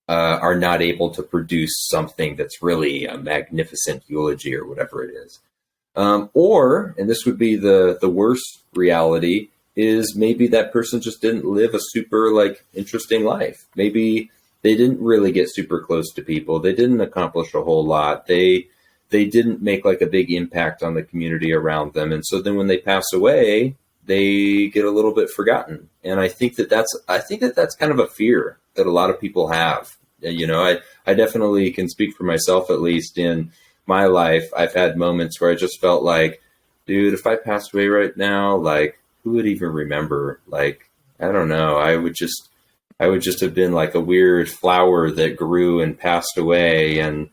are not able to produce something that's really a magnificent eulogy or whatever it is. Or, and this would be the worst reality, is maybe that person just didn't live a super interesting life. Maybe they didn't really get super close to people. They didn't accomplish a whole lot. They didn't make a big impact on the community around them. And so then when they pass away, they get a little bit forgotten. And I think that's kind of a fear that a lot of people have. I definitely can speak for myself, at least in my life. I've had moments where I just felt like, dude, if I passed away right now, who would even remember? I don't know. I would just have been like a weird flower that grew and passed away. And,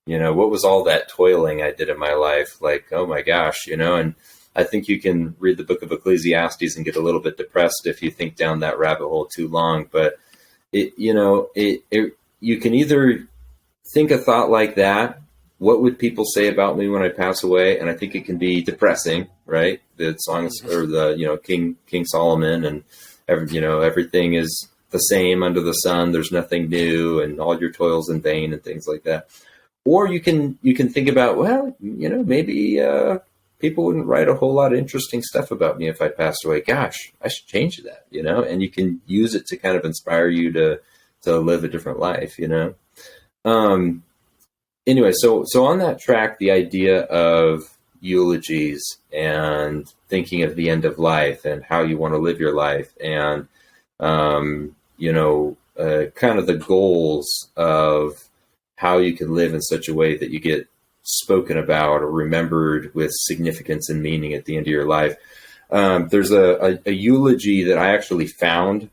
what was all that toiling I did in my life? Oh my gosh, and I think you can read the book of Ecclesiastes and get a little bit depressed if you think down that rabbit hole too long. But you can either think a thought like that. What would people say about me when I pass away? And I think it can be depressing, right? The songs, or the, King Solomon, and everything is the same under the sun. There's nothing new, and all your toils in vain, and things like that. Or you can think about, well, maybe people wouldn't write a whole lot of interesting stuff about me if I passed away. Gosh, I should change that, and you can use it to kind of inspire you to live a different life, Anyway, so on that track, the idea of eulogies and thinking of the end of life and how you want to live your life, and kind of the goals of how you can live in such a way that you get spoken about or remembered with significance and meaning at the end of your life. There's a eulogy that I actually found,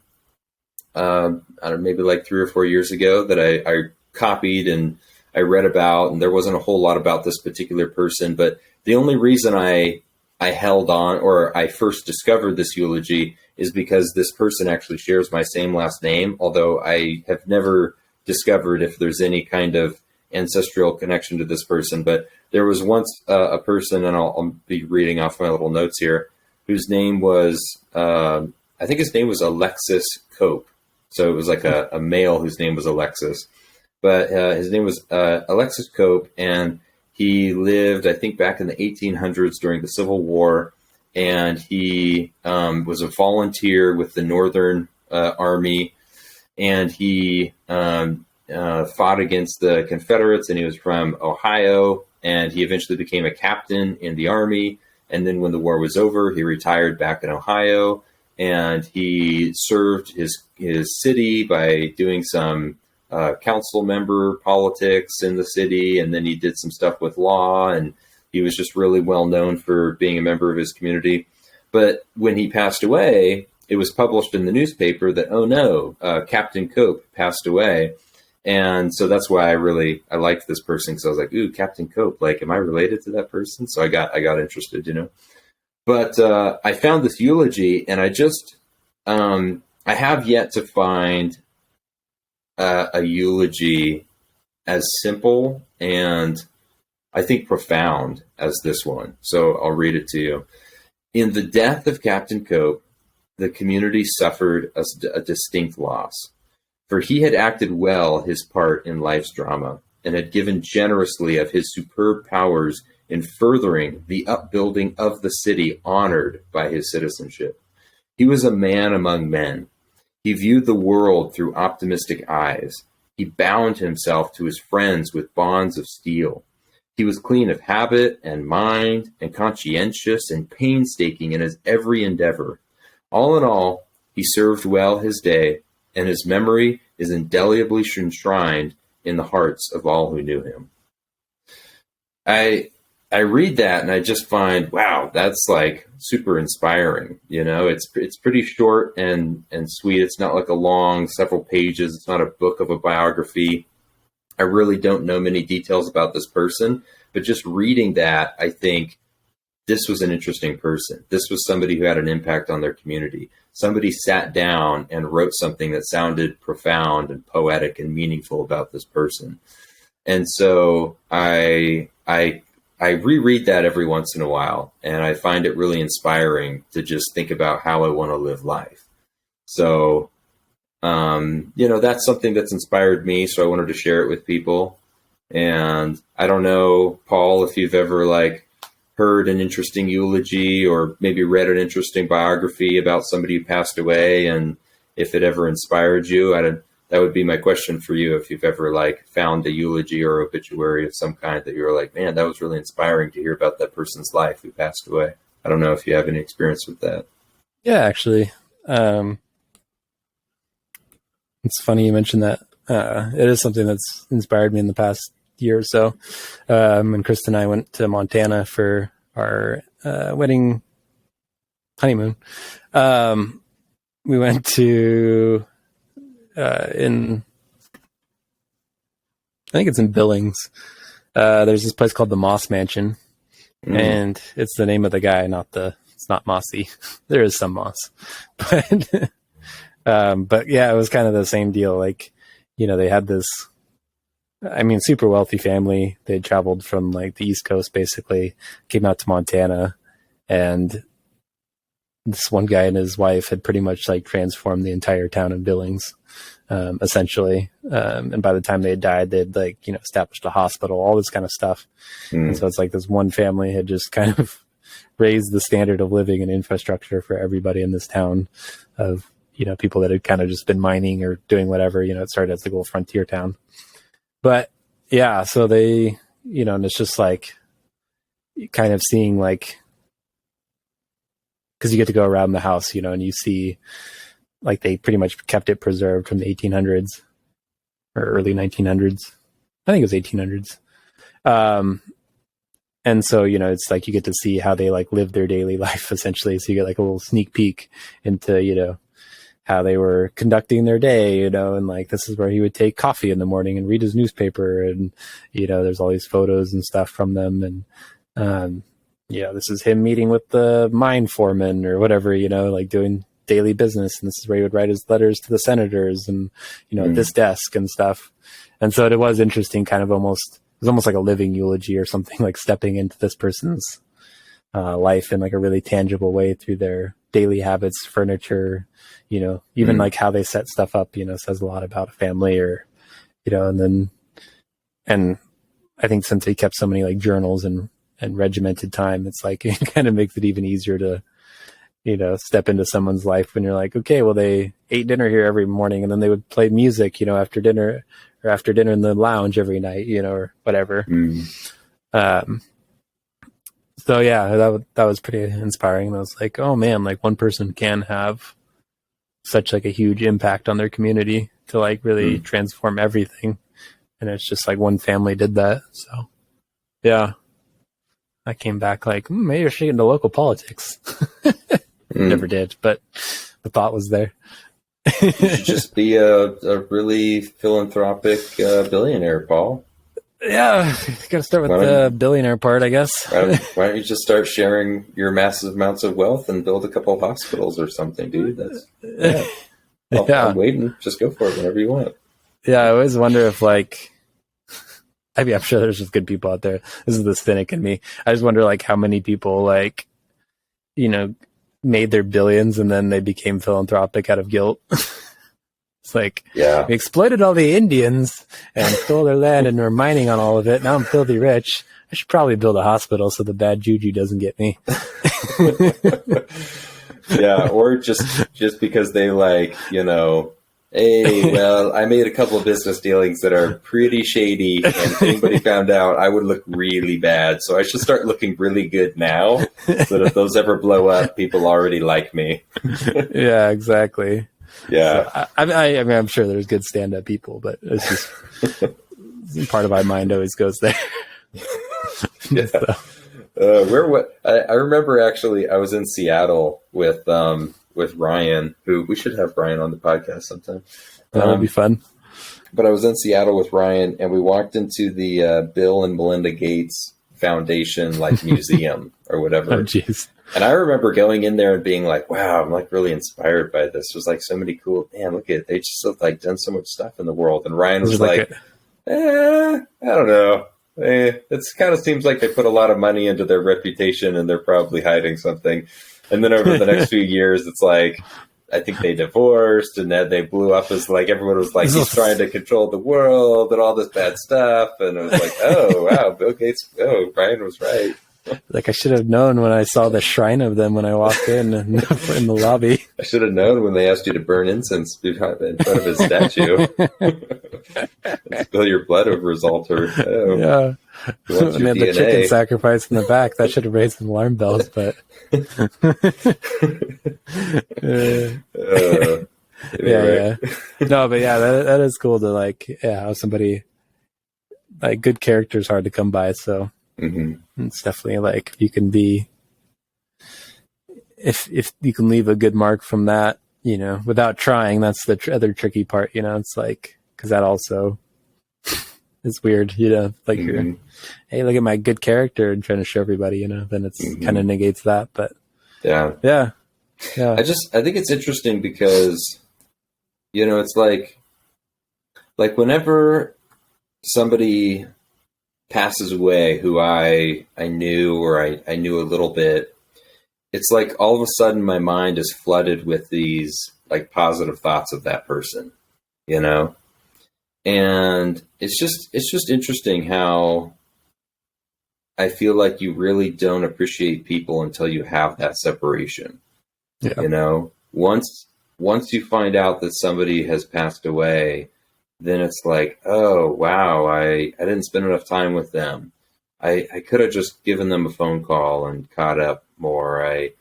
I don't know, maybe 3 or 4 years ago, that I copied and I read about, and there wasn't a whole lot about this particular person, but the only reason I held on, or I first discovered this eulogy, is because this person actually shares my same last name, although I have never discovered if there's any kind of ancestral connection to this person. But there was once a person, and I'll be reading off my little notes here, whose name was, I think his name was Alexis Cope. So it was a male whose name was Alexis. But his name was Alexis Cope, and he lived, I think, back in the 1800s during the Civil War, and he was a volunteer with the Northern Army, and he fought against the Confederates, and he was from Ohio, and he eventually became a captain in the Army, and then when the war was over, he retired back in Ohio, and he served his city by doing some council member politics in the city, and then he did some stuff with law, and he was just really well known for being a member of his community. But when he passed away, it was published in the newspaper that, oh no, Captain Cope passed away. And so that's why I liked this person, because I was like, ooh, Captain Cope, am I related to that person? So I got interested, But I found this eulogy, and I have yet to find a eulogy as simple and I think profound as this one. So I'll read it to you. In the death of Captain Cope, the community suffered a distinct loss, for he had acted well his part in life's drama and had given generously of his superb powers in furthering the upbuilding of the city honored by his citizenship. He was a man among men. He viewed the world through optimistic eyes. He bound himself to his friends with bonds of steel. He was clean of habit and mind and conscientious and painstaking in his every endeavor. All in all, he served well his day, and his memory is indelibly enshrined in the hearts of all who knew him. I read that and I just find, wow, that's like super inspiring. You know, it's pretty short and sweet. It's not like a long several pages. It's not a book of a biography. I really don't know many details about this person, but just reading that, I think this was an interesting person. This was somebody who had an impact on their community. Somebody sat down and wrote something that sounded profound and poetic and meaningful about this person. And so I reread that every once in a while, and I find it really inspiring to just think about how I want to live life. So, that's something that's inspired me. So I wanted to share it with people. And I don't know, Paul, if you've ever heard an interesting eulogy or maybe read an interesting biography about somebody who passed away, and if it ever inspired you. That would be my question for you, if you've ever found a eulogy or obituary of some kind that you were like, man, that was really inspiring to hear about that person's life who passed away. I don't know if you have any experience with that. Yeah, actually. It's funny you mentioned that. It is something that's inspired me in the past year or so. And Krista and I went to Montana for our wedding honeymoon. We went to I think it's in Billings. There's this place called the Moss Mansion, and it's the name of the guy, it's not mossy. There is some moss, but yeah, it was kind of the same deal. They had this, super wealthy family. They traveled from the East Coast, basically, came out to Montana, and this one guy and his wife had pretty much transformed the entire town of Billings, essentially. And by the time they had died, they'd established a hospital, all this kind of stuff. And so it's this one family had just kind of raised the standard of living and infrastructure for everybody in this town of, people that had kind of just been mining or doing whatever. It started as the little frontier town. But yeah, so they, and it's just kind of seeing because you get to go around the house, and you see they pretty much kept it preserved from the 1800s or early 1900s. I think it was 1800s. And so, it's you get to see how they live their daily life, essentially. So you get a little sneak peek into, how they were conducting their day, and this is where he would take coffee in the morning and read his newspaper. And, there's all these photos and stuff from them. And, this is him meeting with the mine foreman or whatever, doing daily business. And this is where he would write his letters to the senators and, at this desk and stuff. And so it was interesting, it was almost like a living eulogy or something, stepping into this person's life in a really tangible way through their daily habits, furniture, even how they set stuff up, says a lot about a family or, and I think since he kept so many journals and regimented time, it's it kind of makes it even easier to, step into someone's life when you're okay, well, they ate dinner here every morning and then they would play music, after dinner in the lounge every night, or whatever. So yeah, that was pretty inspiring. I was oh man, one person can have such a huge impact on their community to really transform everything. And it's just one family did that. So yeah, I came back maybe I should get into local politics. Never did, but the thought was there. You should just be a really philanthropic billionaire, Paul. Yeah, got to start with the billionaire part, I guess. Why don't you just start sharing your massive amounts of wealth and build a couple of hospitals or something, dude? That's I'm waiting. Just go for it whenever you want. Yeah, I always wonder if I'm sure there's just good people out there. This is the cynic in me. I just wonder how many people made their billions and then they became philanthropic out of guilt. It's we exploited all the Indians and stole their land and we're mining on all of it. Now I'm filthy rich. I should probably build a hospital so the bad juju doesn't get me. Yeah, or just because they Hey, well, I made a couple of business dealings that are pretty shady, and if anybody found out, I would look really bad. So I should start looking really good now, so that if those ever blow up, people already like me. Yeah, exactly. Yeah. So I mean, I'm sure there's good stand-up people, but it's just part of my mind always goes there. Yeah. So. I remember actually I was in Seattle with Ryan, who we should have Ryan on the podcast sometime. That would be fun. But I was in Seattle with Ryan, and we walked into the Bill and Melinda Gates Foundation museum or whatever. Oh, jeez. And I remember going in there and being like, wow, I'm really inspired by this. There's so many cool, man, look at it. They just have done so much stuff in the world. And Ryan was I don't know. It kind of seems like they put a lot of money into their reputation and they're probably hiding something. And then over the next few years, it's I think they divorced and then they blew up as everyone was he's trying to control the world and all this bad stuff. And it was oh, wow, Bill Gates, Brian was right. I should have known when I saw the shrine of them when I walked in the lobby. I should have known when they asked you to burn incense in front of his statue. Spill your blood over his altar. Oh, yeah. When they had the chicken sacrifice in the back, that should have raised some alarm bells, but yeah. No, but yeah, that is cool to how somebody good character is hard to come by, so it's definitely you can be if you can leave a good mark from that, without trying. That's the other tricky part, it's because that also is weird, you're, hey, look at my good character and trying to show everybody, then it's kind of negates that. But yeah. I think it's interesting because it's whenever somebody passes away who I knew or I knew a little bit, it's all of a sudden my mind is flooded with these positive thoughts of that person, and it's just interesting how I feel you really don't appreciate people until you have that separation. Yeah. Once you find out that somebody has passed away, then it's oh, wow, I didn't spend enough time with them. I could have just given them a phone call and caught up more. I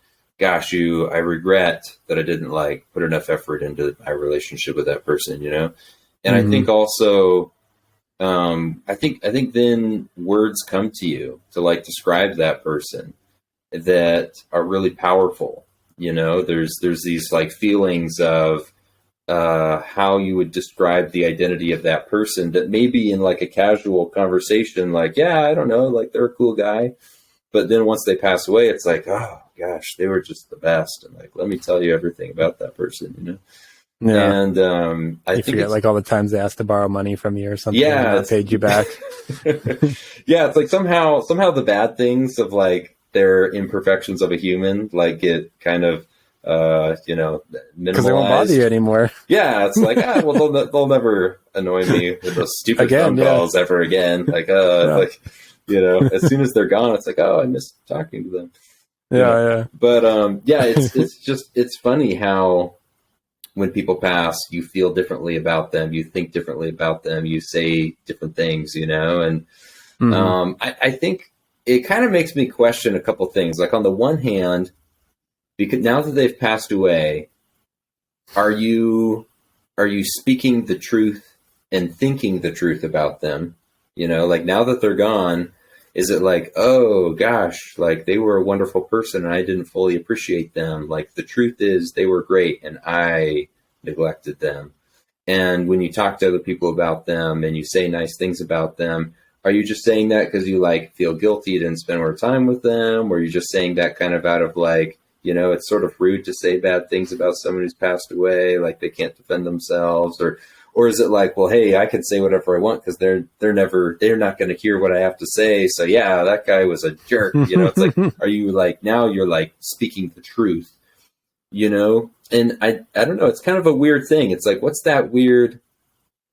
regret that I didn't put enough effort into my relationship with that person, And I think also, I think then words come to you to describe that person that are really powerful. There's these feelings of how you would describe the identity of that person that maybe in a casual conversation, yeah, I don't know, they're a cool guy. But then once they pass away, it's oh gosh, they were just the best. And let me tell you everything about that person, Yeah. And I think forget all the times they asked to borrow money from you or something. Yeah, and paid you back. Yeah, it's somehow the bad things of their imperfections of a human get kind of minimalized because they won't bother you anymore. Yeah, it's well they'll never annoy me with those stupid phone calls ever again. As soon as they're gone, it's oh, I miss talking to them. Yeah. But it's funny how when people pass, you feel differently about them, you think differently about them, you say different things, and I think it kind of makes me question a couple things. On the one hand, because now that they've passed away, are you speaking the truth and thinking the truth about them? Now that they're gone, is it oh gosh, they were a wonderful person and I didn't fully appreciate them. The truth is they were great and I neglected them. And when you talk to other people about them and you say nice things about them, are you just saying that because you feel guilty you didn't spend more time with them? Or are you just saying that kind of out of it's sort of rude to say bad things about someone who's passed away, they can't defend themselves? Or is it well, hey, I can say whatever I want because they're not going to hear what I have to say. So yeah, that guy was a jerk. It's are you now you're speaking the truth, And I don't know. It's kind of a weird thing. It's what's that weird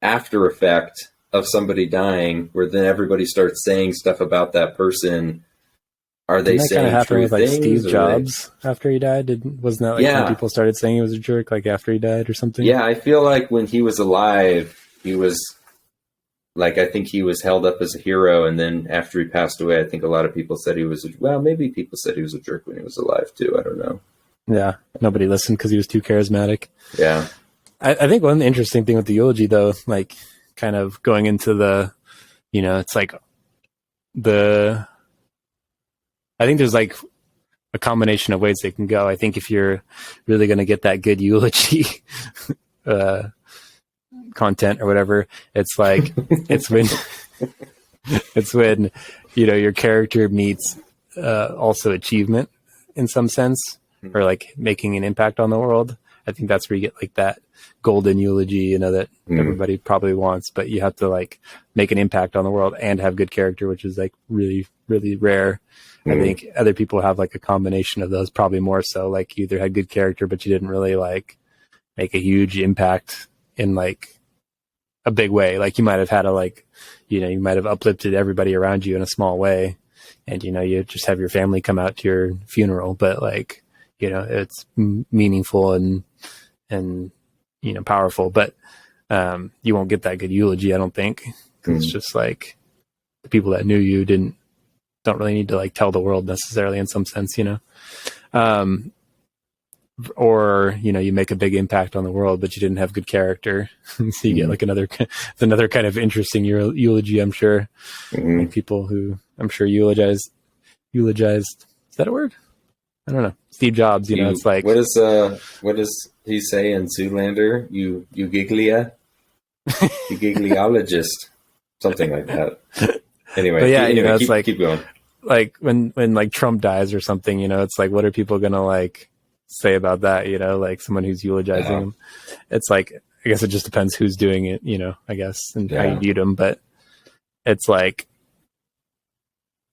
after effect of somebody dying where then everybody starts saying stuff about that person are they Didn't that kind of saying happen true with like things? Steve Jobs after he died? Wasn't that like when people started saying he was a jerk like after he died or something? Yeah, I feel like when he was alive, he was like, I think he was held up as a hero, and then after he passed away, I think a lot of people said he was maybe people said he was a jerk when he was alive too. I don't know. Yeah, nobody listened because he was too charismatic. Yeah. I think one interesting thing with the eulogy, though, like kind of going into the, it's like I think there's like a combination of ways they can go. I think if you're really going to get that good eulogy content or whatever, it's like, it's when, your character meets also achievement in some sense, or like making an impact on the world. I think that's where you get like that golden eulogy, that everybody probably wants, but you have to like make an impact on the world and have good character, which is like really, really rare. I think other people have like a combination of those, probably more so. Like you either had good character, but you didn't really like make a huge impact in like a big way. Like you might have had you might have uplifted everybody around you in a small way, and you just have your family come out to your funeral, but like it's meaningful and powerful, but you won't get that good eulogy, I don't think, because it's just like the people that knew you don't really need to like tell the world necessarily in some sense, or you make a big impact on the world, but you didn't have good character, so you get like another kind of interesting eulogy. I'm sure like people who I'm sure eulogized. Is that a word? I don't know. Steve Jobs, it's like what does he say in Zoolander? You gigliologist, something like that. Anyway, but yeah, keep going. Like when like Trump dies or something, it's like, what are people gonna like say about that? Like someone who's eulogizing him. It's like, I guess it just depends who's doing it, I guess, and how you viewed him. But it's like,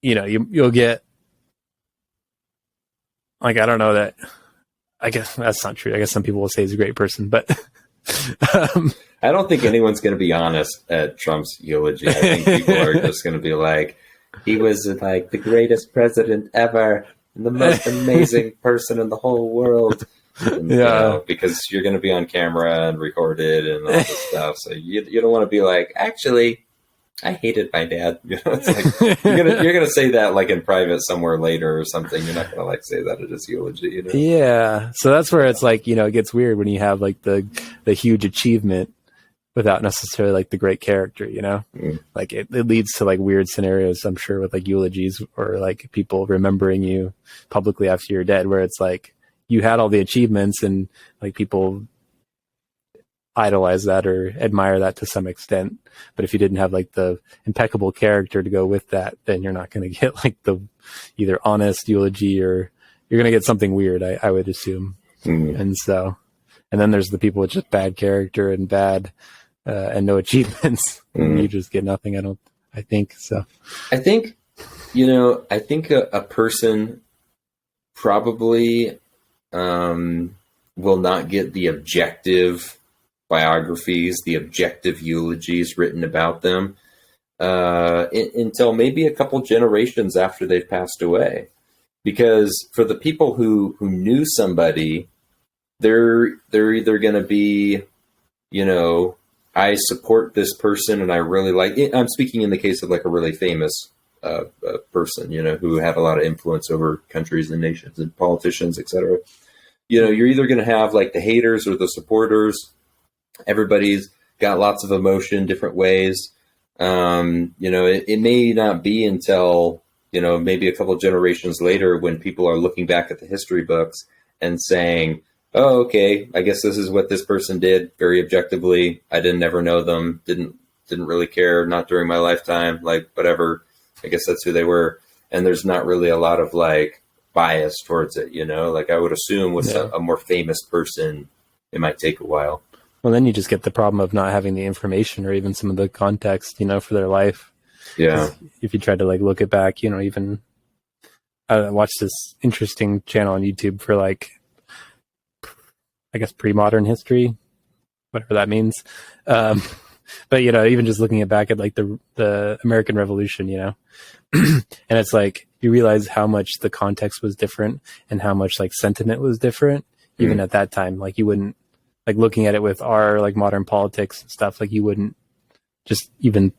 you'll get like, I don't know that. I guess that's not true. I guess some people will say he's a great person, but I don't think anyone's going to be honest at Trump's eulogy. I think people are just going to be like, he was like the greatest president ever, and the most amazing person in the whole world. And, because you're going to be on camera and recorded and all this stuff. So you don't want to be like, actually, I hated my dad. It's like you're gonna say that like in private somewhere later or something. You're not gonna like say that at his eulogy. Yeah. So that's where it's like, it gets weird when you have like the huge achievement without necessarily like the great character. Like it leads to like weird scenarios, I'm sure, with like eulogies or like people remembering you publicly after you're dead, where it's like you had all the achievements and like people idolize that or admire that to some extent, but if you didn't have like the impeccable character to go with that, then you're not going to get like the either honest eulogy, or you're going to get something weird, I would assume. And then there's the people with just bad character and bad and no achievements. You just get nothing. I think so. I think a person probably will not get the objective biographies, the objective eulogies written about them until maybe a couple generations after they've passed away. Because for the people who knew somebody, they're either going to be, I support this person and I really like it. I'm speaking in the case of like a really famous person, who had a lot of influence over countries and nations and politicians, etc. You're either going to have like the haters or the supporters. Everybody's got lots of emotion, different ways. It may not be until, maybe a couple of generations later when people are looking back at the history books and saying, oh, okay, I guess this is what this person did very objectively. I didn't ever know them, didn't really care, not during my lifetime, like whatever. I guess that's who they were. And there's not really a lot of like bias towards it, like I would assume with a more famous person, it might take a while. Well, then you just get the problem of not having the information or even some of the context, for their life. Yeah. If you try to like look it back, even I watched this interesting channel on YouTube for like, I guess pre-modern history, whatever that means. But, you know, even just looking at back at like the American Revolution, you know, and it's like, you realize how much the context was different and how much like sentiment was different, even at that time. Like you wouldn't, like looking at it with our like modern politics and stuff, like you wouldn't just even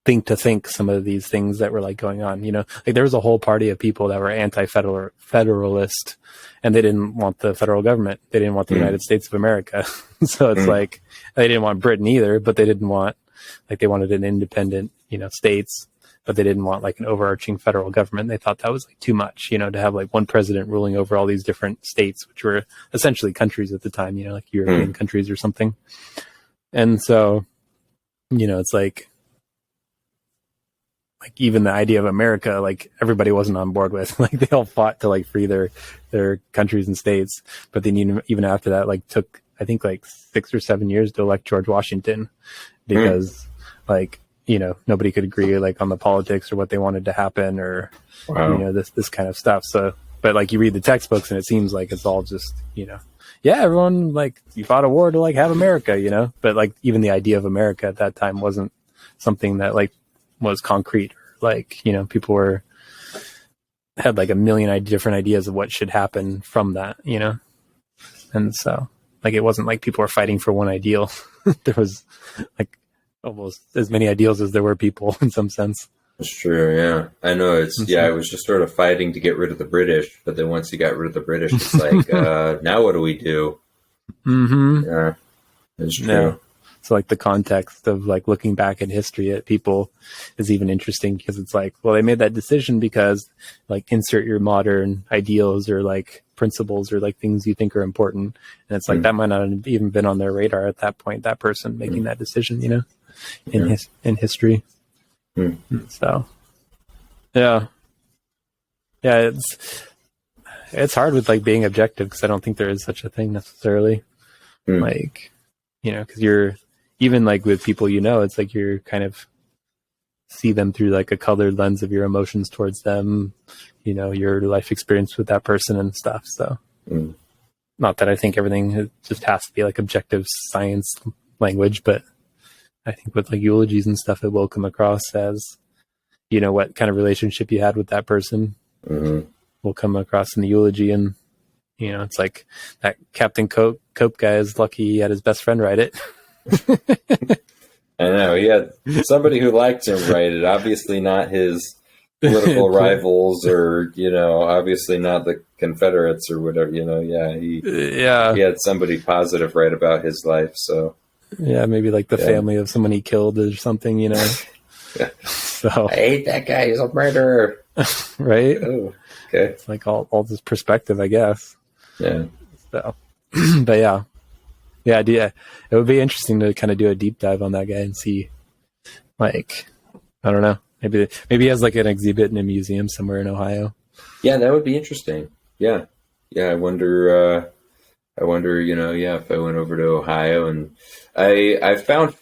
think some of these things that were like going on, you know, like there was a whole party of people that were anti-federalist, and they didn't want the federal government. They didn't want the United States of America. So it's like, they didn't want Britain either, but they didn't want, like they wanted an independent, you know, states, but they didn't want like an overarching federal government. They thought that was like too much, you know, to have like one president ruling over all these different states, which were essentially countries at the time, you know, like European countries or something. And so, you know, it's like even the idea of America, like everybody wasn't on board with. Like they all fought to like free their countries and states, but then even after that, like took I think like 6 or 7 years to elect George Washington, because like, you know, nobody could agree like on the politics or what they wanted to happen, or you know, this kind of stuff. So, but like you read the textbooks and it seems like it's all just, you know, yeah, everyone like you fought a war to like have America, you know, but like even the idea of America at that time wasn't something that like was concrete. Like, you know, people had like a million different ideas of what should happen from that, you know? And so like, it wasn't like people were fighting for one ideal. There was like almost as many ideals as there were people in some sense. That's true. Yeah, I know. It was just sort of fighting to get rid of the British, but then once you got rid of the British, it's like, now what do we do? Yeah, it's true. Yeah. So like the context of like looking back in history at people is even interesting, because it's like, well, they made that decision because like insert your modern ideals or like principles or like things you think are important. And it's like, that might not have even been on their radar at that point, that person making that decision, you know, in history. So, yeah, it's hard with like being objective, because I don't think there is such a thing necessarily. Like, you know, because you're even like with people, you know, it's like you're kind of see them through like a colored lens of your emotions towards them, you know, your life experience with that person and stuff. So, not that I think everything just has to be like objective science language, but I think with like eulogies and stuff, it will come across as, you know, what kind of relationship you had with that person will come across in the eulogy. And, you know, it's like that Captain Cope guy is lucky he had his best friend write it. I know. He had somebody who liked him write it. Obviously not his political rivals, or, you know, obviously not the Confederates or whatever, you know. Yeah, he had somebody positive write about his life. So yeah, maybe like the family of someone he killed or something, you know. So I hate that guy. He's a murderer. Right? Oh, okay. It's like all this perspective, I guess. Yeah. So, but yeah, it would be interesting to kind of do a deep dive on that guy and see, like, I don't know, maybe he has like an exhibit in a museum somewhere in Ohio. Yeah, that would be interesting. Yeah. I wonder, you know, if I went over to Ohio, and I found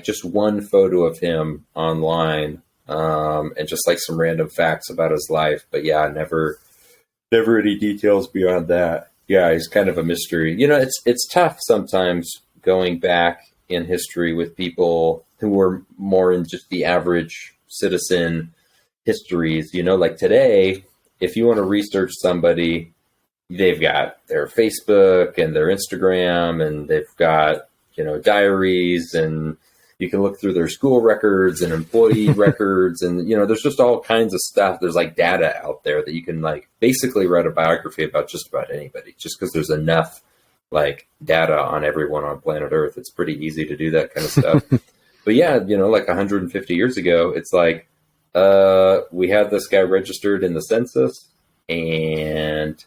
just one photo of him online, and just like some random facts about his life. But yeah, never any details beyond that. Yeah, he's kind of a mystery. You know, it's tough sometimes going back in history with people who were more in just the average citizen histories. You know, like today, if you want to research somebody, they've got their Facebook and their Instagram, and they've got, you know, diaries, and you can look through their school records and employee records, and, you know, there's just all kinds of stuff. There's like data out there that you can like basically write a biography about just about anybody, just because there's enough like data on everyone on planet Earth. It's pretty easy to do that kind of stuff. But yeah, you know, like 150 years ago, it's like, we had this guy registered in the census, and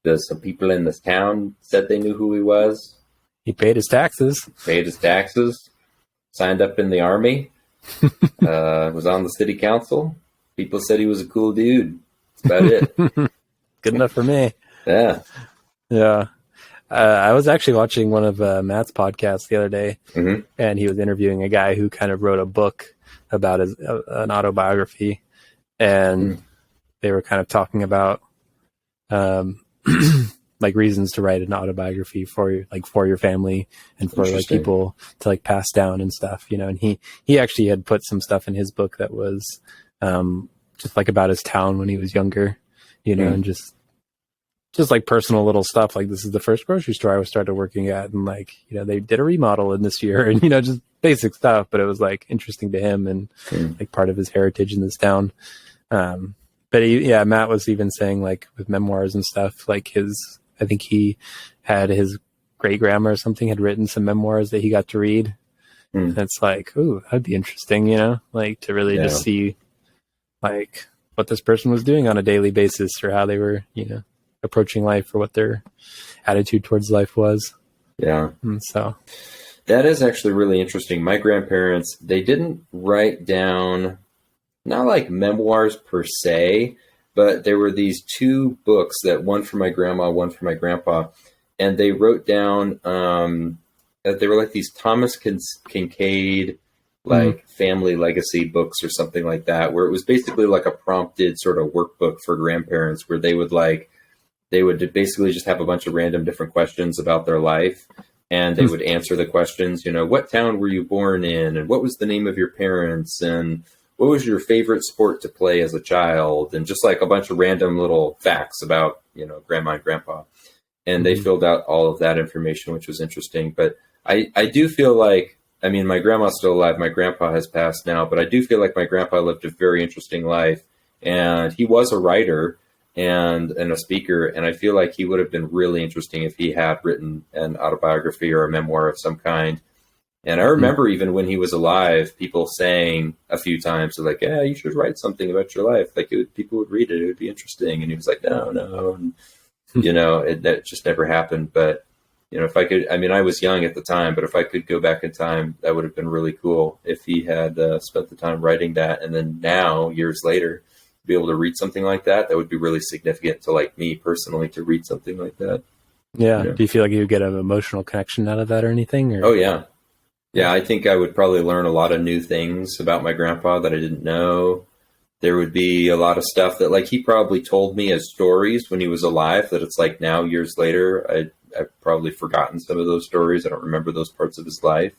some people in this town said they knew who he was. He paid his taxes. Signed up in the army. Was on the city council. People said he was a cool dude. That's about it. Good enough for me. Yeah. Yeah. I was actually watching one of Matt's podcasts the other day, and he was interviewing a guy who kind of wrote a book about an autobiography, and they were kind of talking about like reasons to write an autobiography for your family and for like people to like pass down and stuff, you know. And he actually had put some stuff in his book that was just like about his town when he was younger, you know, and just like personal little stuff. Like, this is the first grocery store I started working at, and like, you know, they did a remodel in this year, and, you know, just basic stuff, but it was like interesting to him and like part of his heritage in this town. But Matt was even saying like with memoirs and stuff, like I think he had his great grandma or something had written some memoirs that he got to read. And it's like, ooh, that'd be interesting, you know, like to really just see like what this person was doing on a daily basis, or how they were, you know, approaching life, or what their attitude towards life was. Yeah. And so that is actually really interesting. My grandparents, they didn't write down, not like memoirs per se, but there were these two books, that one for my grandma, one for my grandpa, and they wrote down, they were like these Thomas Kincaid, like family legacy books or something like that, where it was basically like a prompted sort of workbook for grandparents, where they would basically just have a bunch of random different questions about their life, and they would answer the questions, you know, what town were you born in, and what was the name of your parents, and what was your favorite sport to play as a child, and just like a bunch of random little facts about, you know, grandma and grandpa. And they filled out all of that information, which was interesting. But I do feel like, I mean, my grandma's still alive, my grandpa has passed now, but I do feel like my grandpa lived a very interesting life, and he was a writer and a speaker. And I feel like he would have been really interesting if he had written an autobiography or a memoir of some kind. And I remember even when he was alive, people saying a few times, like, yeah, you should write something about your life. Like, people would read it. It would be interesting. And he was like, no. And, you know, that just never happened. But, you know, if I could, I mean, I was young at the time, but if I could go back in time, that would have been really cool if he had spent the time writing that. And then now, years later, be able to read something like that, that would be really significant to like me personally, to read something like that. Yeah. You know? Do you feel like you would get an emotional connection out of that or anything? Or? Oh, yeah. Yeah, I think I would probably learn a lot of new things about my grandpa that I didn't know. There would be a lot of stuff that, like, he probably told me as stories when he was alive, that it's like now, years later, I've probably forgotten some of those stories. I don't remember those parts of his life.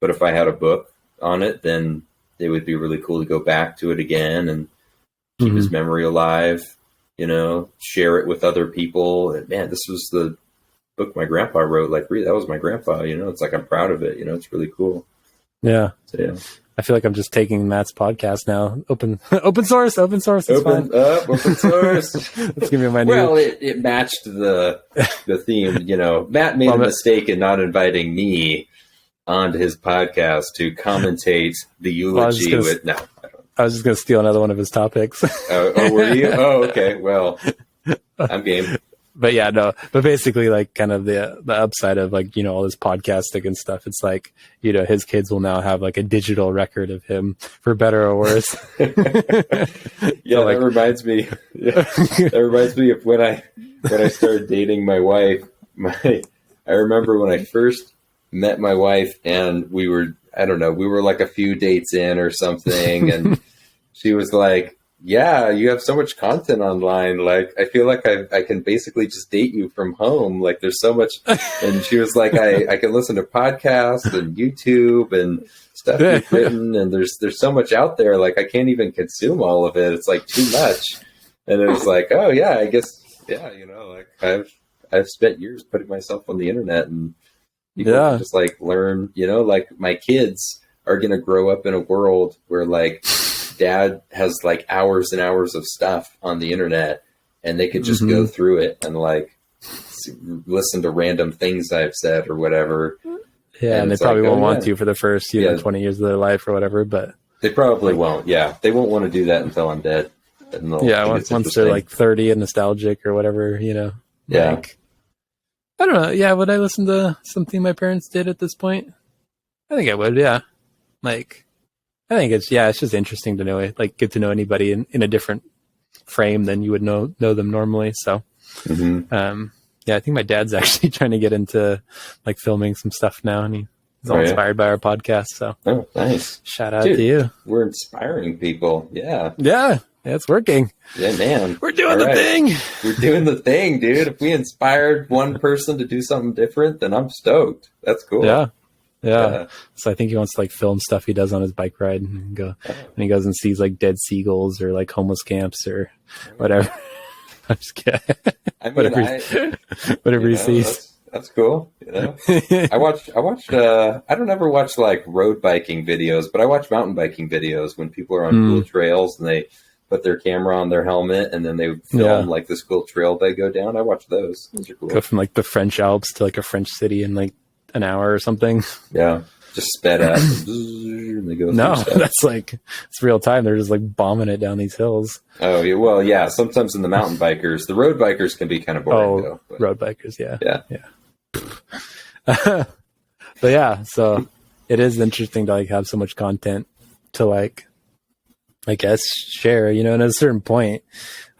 But if I had a book on it, then it would be really cool to go back to it again and keep his memory alive, you know, share it with other people. And man, this was the book my grandpa wrote. Like, really, that was my grandpa, you know. It's like, I'm proud of it, you know. It's really cool. Yeah. So, yeah. I feel like I'm just taking Matt's podcast now. Open source. It's open source. Let's give me my new. Well, it matched the theme. You know, Matt made a mistake in not inviting me onto his podcast to commentate the eulogy with. No, I was just going to steal another one of his topics. Oh, were you? Oh, okay. Well, I'm game. But yeah, no, but basically, like, kind of the upside of, like, you know, all this podcasting and stuff, it's like, you know, his kids will now have like a digital record of him, for better or worse. Yeah, so, like, that reminds me. Yeah, that reminds me of when I started dating my wife. I remember when I first met my wife, and we were like a few dates in or something, and she was like, yeah, you have so much content online. Like, I feel like I can basically just date you from home. Like, there's so much. And she was like, I can listen to podcasts and YouTube and stuff you've written. And there's so much out there. Like, I can't even consume all of it. It's like too much. And it was like, oh yeah, I guess, yeah, you know, like I've spent years putting myself on the internet, and people can just like learn, you know, like my kids are going to grow up in a world where, like, dad has like hours and hours of stuff on the internet, and they could just go through it and like listen to random things I've said or whatever. Yeah. And they probably won't want to for the first, 20 years of their life or whatever, but they probably won't. Yeah. They won't want to do that until I'm dead. Yeah. Once they're like 30 and nostalgic or whatever, you know, yeah. Like, I don't know. Yeah. Would I listen to something my parents did at this point? I think I would. Yeah. Like, I think it's just interesting to know it, like, get to know anybody in a different frame than you would know them normally. So, I think my dad's actually trying to get into like filming some stuff now, and he's all inspired by our podcast. So, oh, nice! Shout out to you. We're inspiring people. Yeah, yeah. Yeah, it's working. Yeah, man. We're doing the thing. We're doing the thing, dude. If we inspired one person to do something different, then I'm stoked. That's cool. Yeah. So I think he wants to like film stuff he does on his bike ride and he goes and sees like dead seagulls or like homeless camps or whatever. I'm just kidding. I mean, whatever he sees. That's cool. I watched. I don't ever watch like road biking videos, but I watch mountain biking videos when people are on cool trails and they put their camera on their helmet and then they film like this cool trail they go down. I watch those. Those are cool. Go from like the French Alps to like a French city in like an hour or something. Yeah, just sped up. And they go. No, that's like it's real time. They're just like bombing it down these hills. Oh yeah, well yeah. Sometimes in the mountain bikers, the road bikers can be kind of boring though. But. Road bikers, yeah. But yeah, so it is interesting to like have so much content to like, I guess, share, and at a certain point,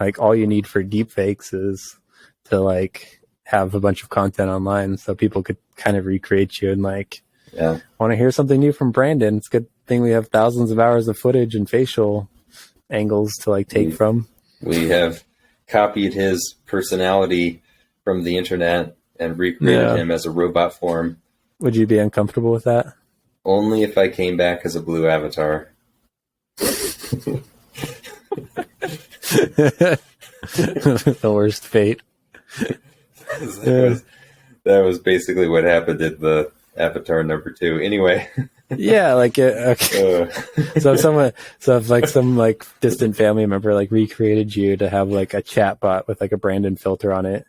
like all you need for deepfakes is to like have a bunch of content online so people could kind of recreate you and like, want to hear something new from Brandon. It's a good thing we have thousands of hours of footage and facial angles to like take from. We have copied his personality from the internet and recreated him as a robot form. Would you be uncomfortable with that? Only if I came back as a blue avatar. The worst fate. That was basically what happened in the Avatar #2. Anyway. Yeah, like okay. So if some like distant family member like recreated you to have like a chat bot with like a Brandon filter on it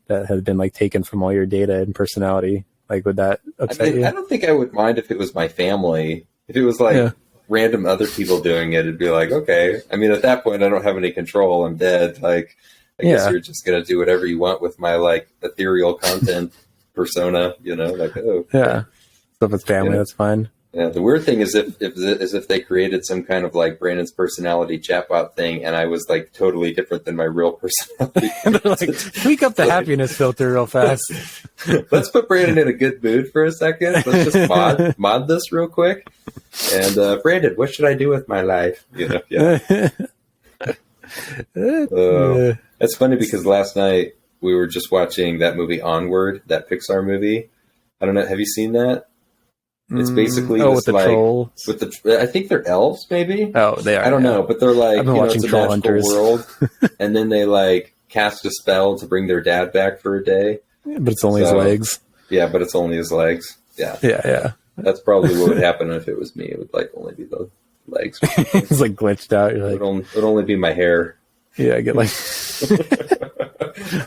that has been like taken from all your data and personality, like would that upset you? I don't think I would mind if it was my family. If it was like random other people doing it, it'd be like, okay. I mean, at that point, I don't have any control. I'm dead. Like, I guess you're just gonna do whatever you want with my like ethereal content persona. Like yeah. So if it's family, that's fine. Yeah, the weird thing is if they created some kind of like Brandon's personality chatbot thing, and I was like totally different than my real personality. They're like, tweak up the happiness filter real fast. Let's put Brandon in a good mood for a second. Let's just mod this real quick. And Brandon, what should I do with my life? It's funny because last night we were just watching that movie Onward, that Pixar movie. I don't know. Have you seen that? It's basically this, with the like, trolls. I think they're elves, maybe. Oh, they are. I don't know, but they're like, I've been watching it's a Troll magical Hunters. world, and then they like cast a spell to bring their dad back for a day. But it's only his legs. Yeah, but it's only his legs. Yeah. That's probably what would happen if it was me. It would like only be the legs. It's like glitched out. You're like, it would only be my hair. Yeah, I get like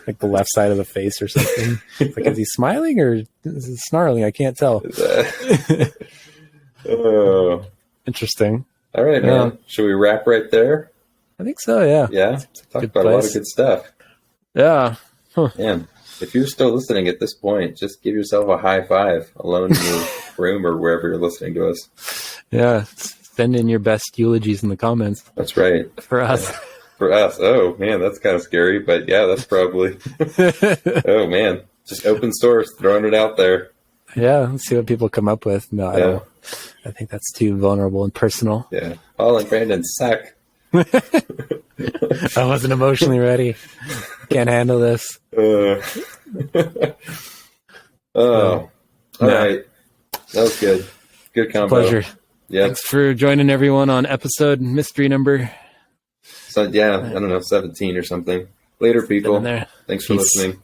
like the left side of the face or something. It's like, is he smiling or is he snarling? I can't tell. Interesting. All right, man. Should we wrap right there? I think so, yeah. Yeah? Talked about a lot of good stuff. Yeah. Huh. Man, if you're still listening at this point, just give yourself a high five alone in your room or wherever you're listening to us. Yeah. Send in your best eulogies in the comments. That's right. For us. For us. Oh, man, that's kind of scary. But yeah, that's probably... Oh, man. Just open source, throwing it out there. Yeah, let's see what people come up with. No, I don't. I think that's too vulnerable and personal. Yeah. Paul and Brandon suck. I wasn't emotionally ready. Can't handle this. All right. That was good. Good combo. Pleasure. Yeah. Thanks for joining everyone on episode mystery number. So, I don't know, 17 or something. Later, people. Thanks for listening.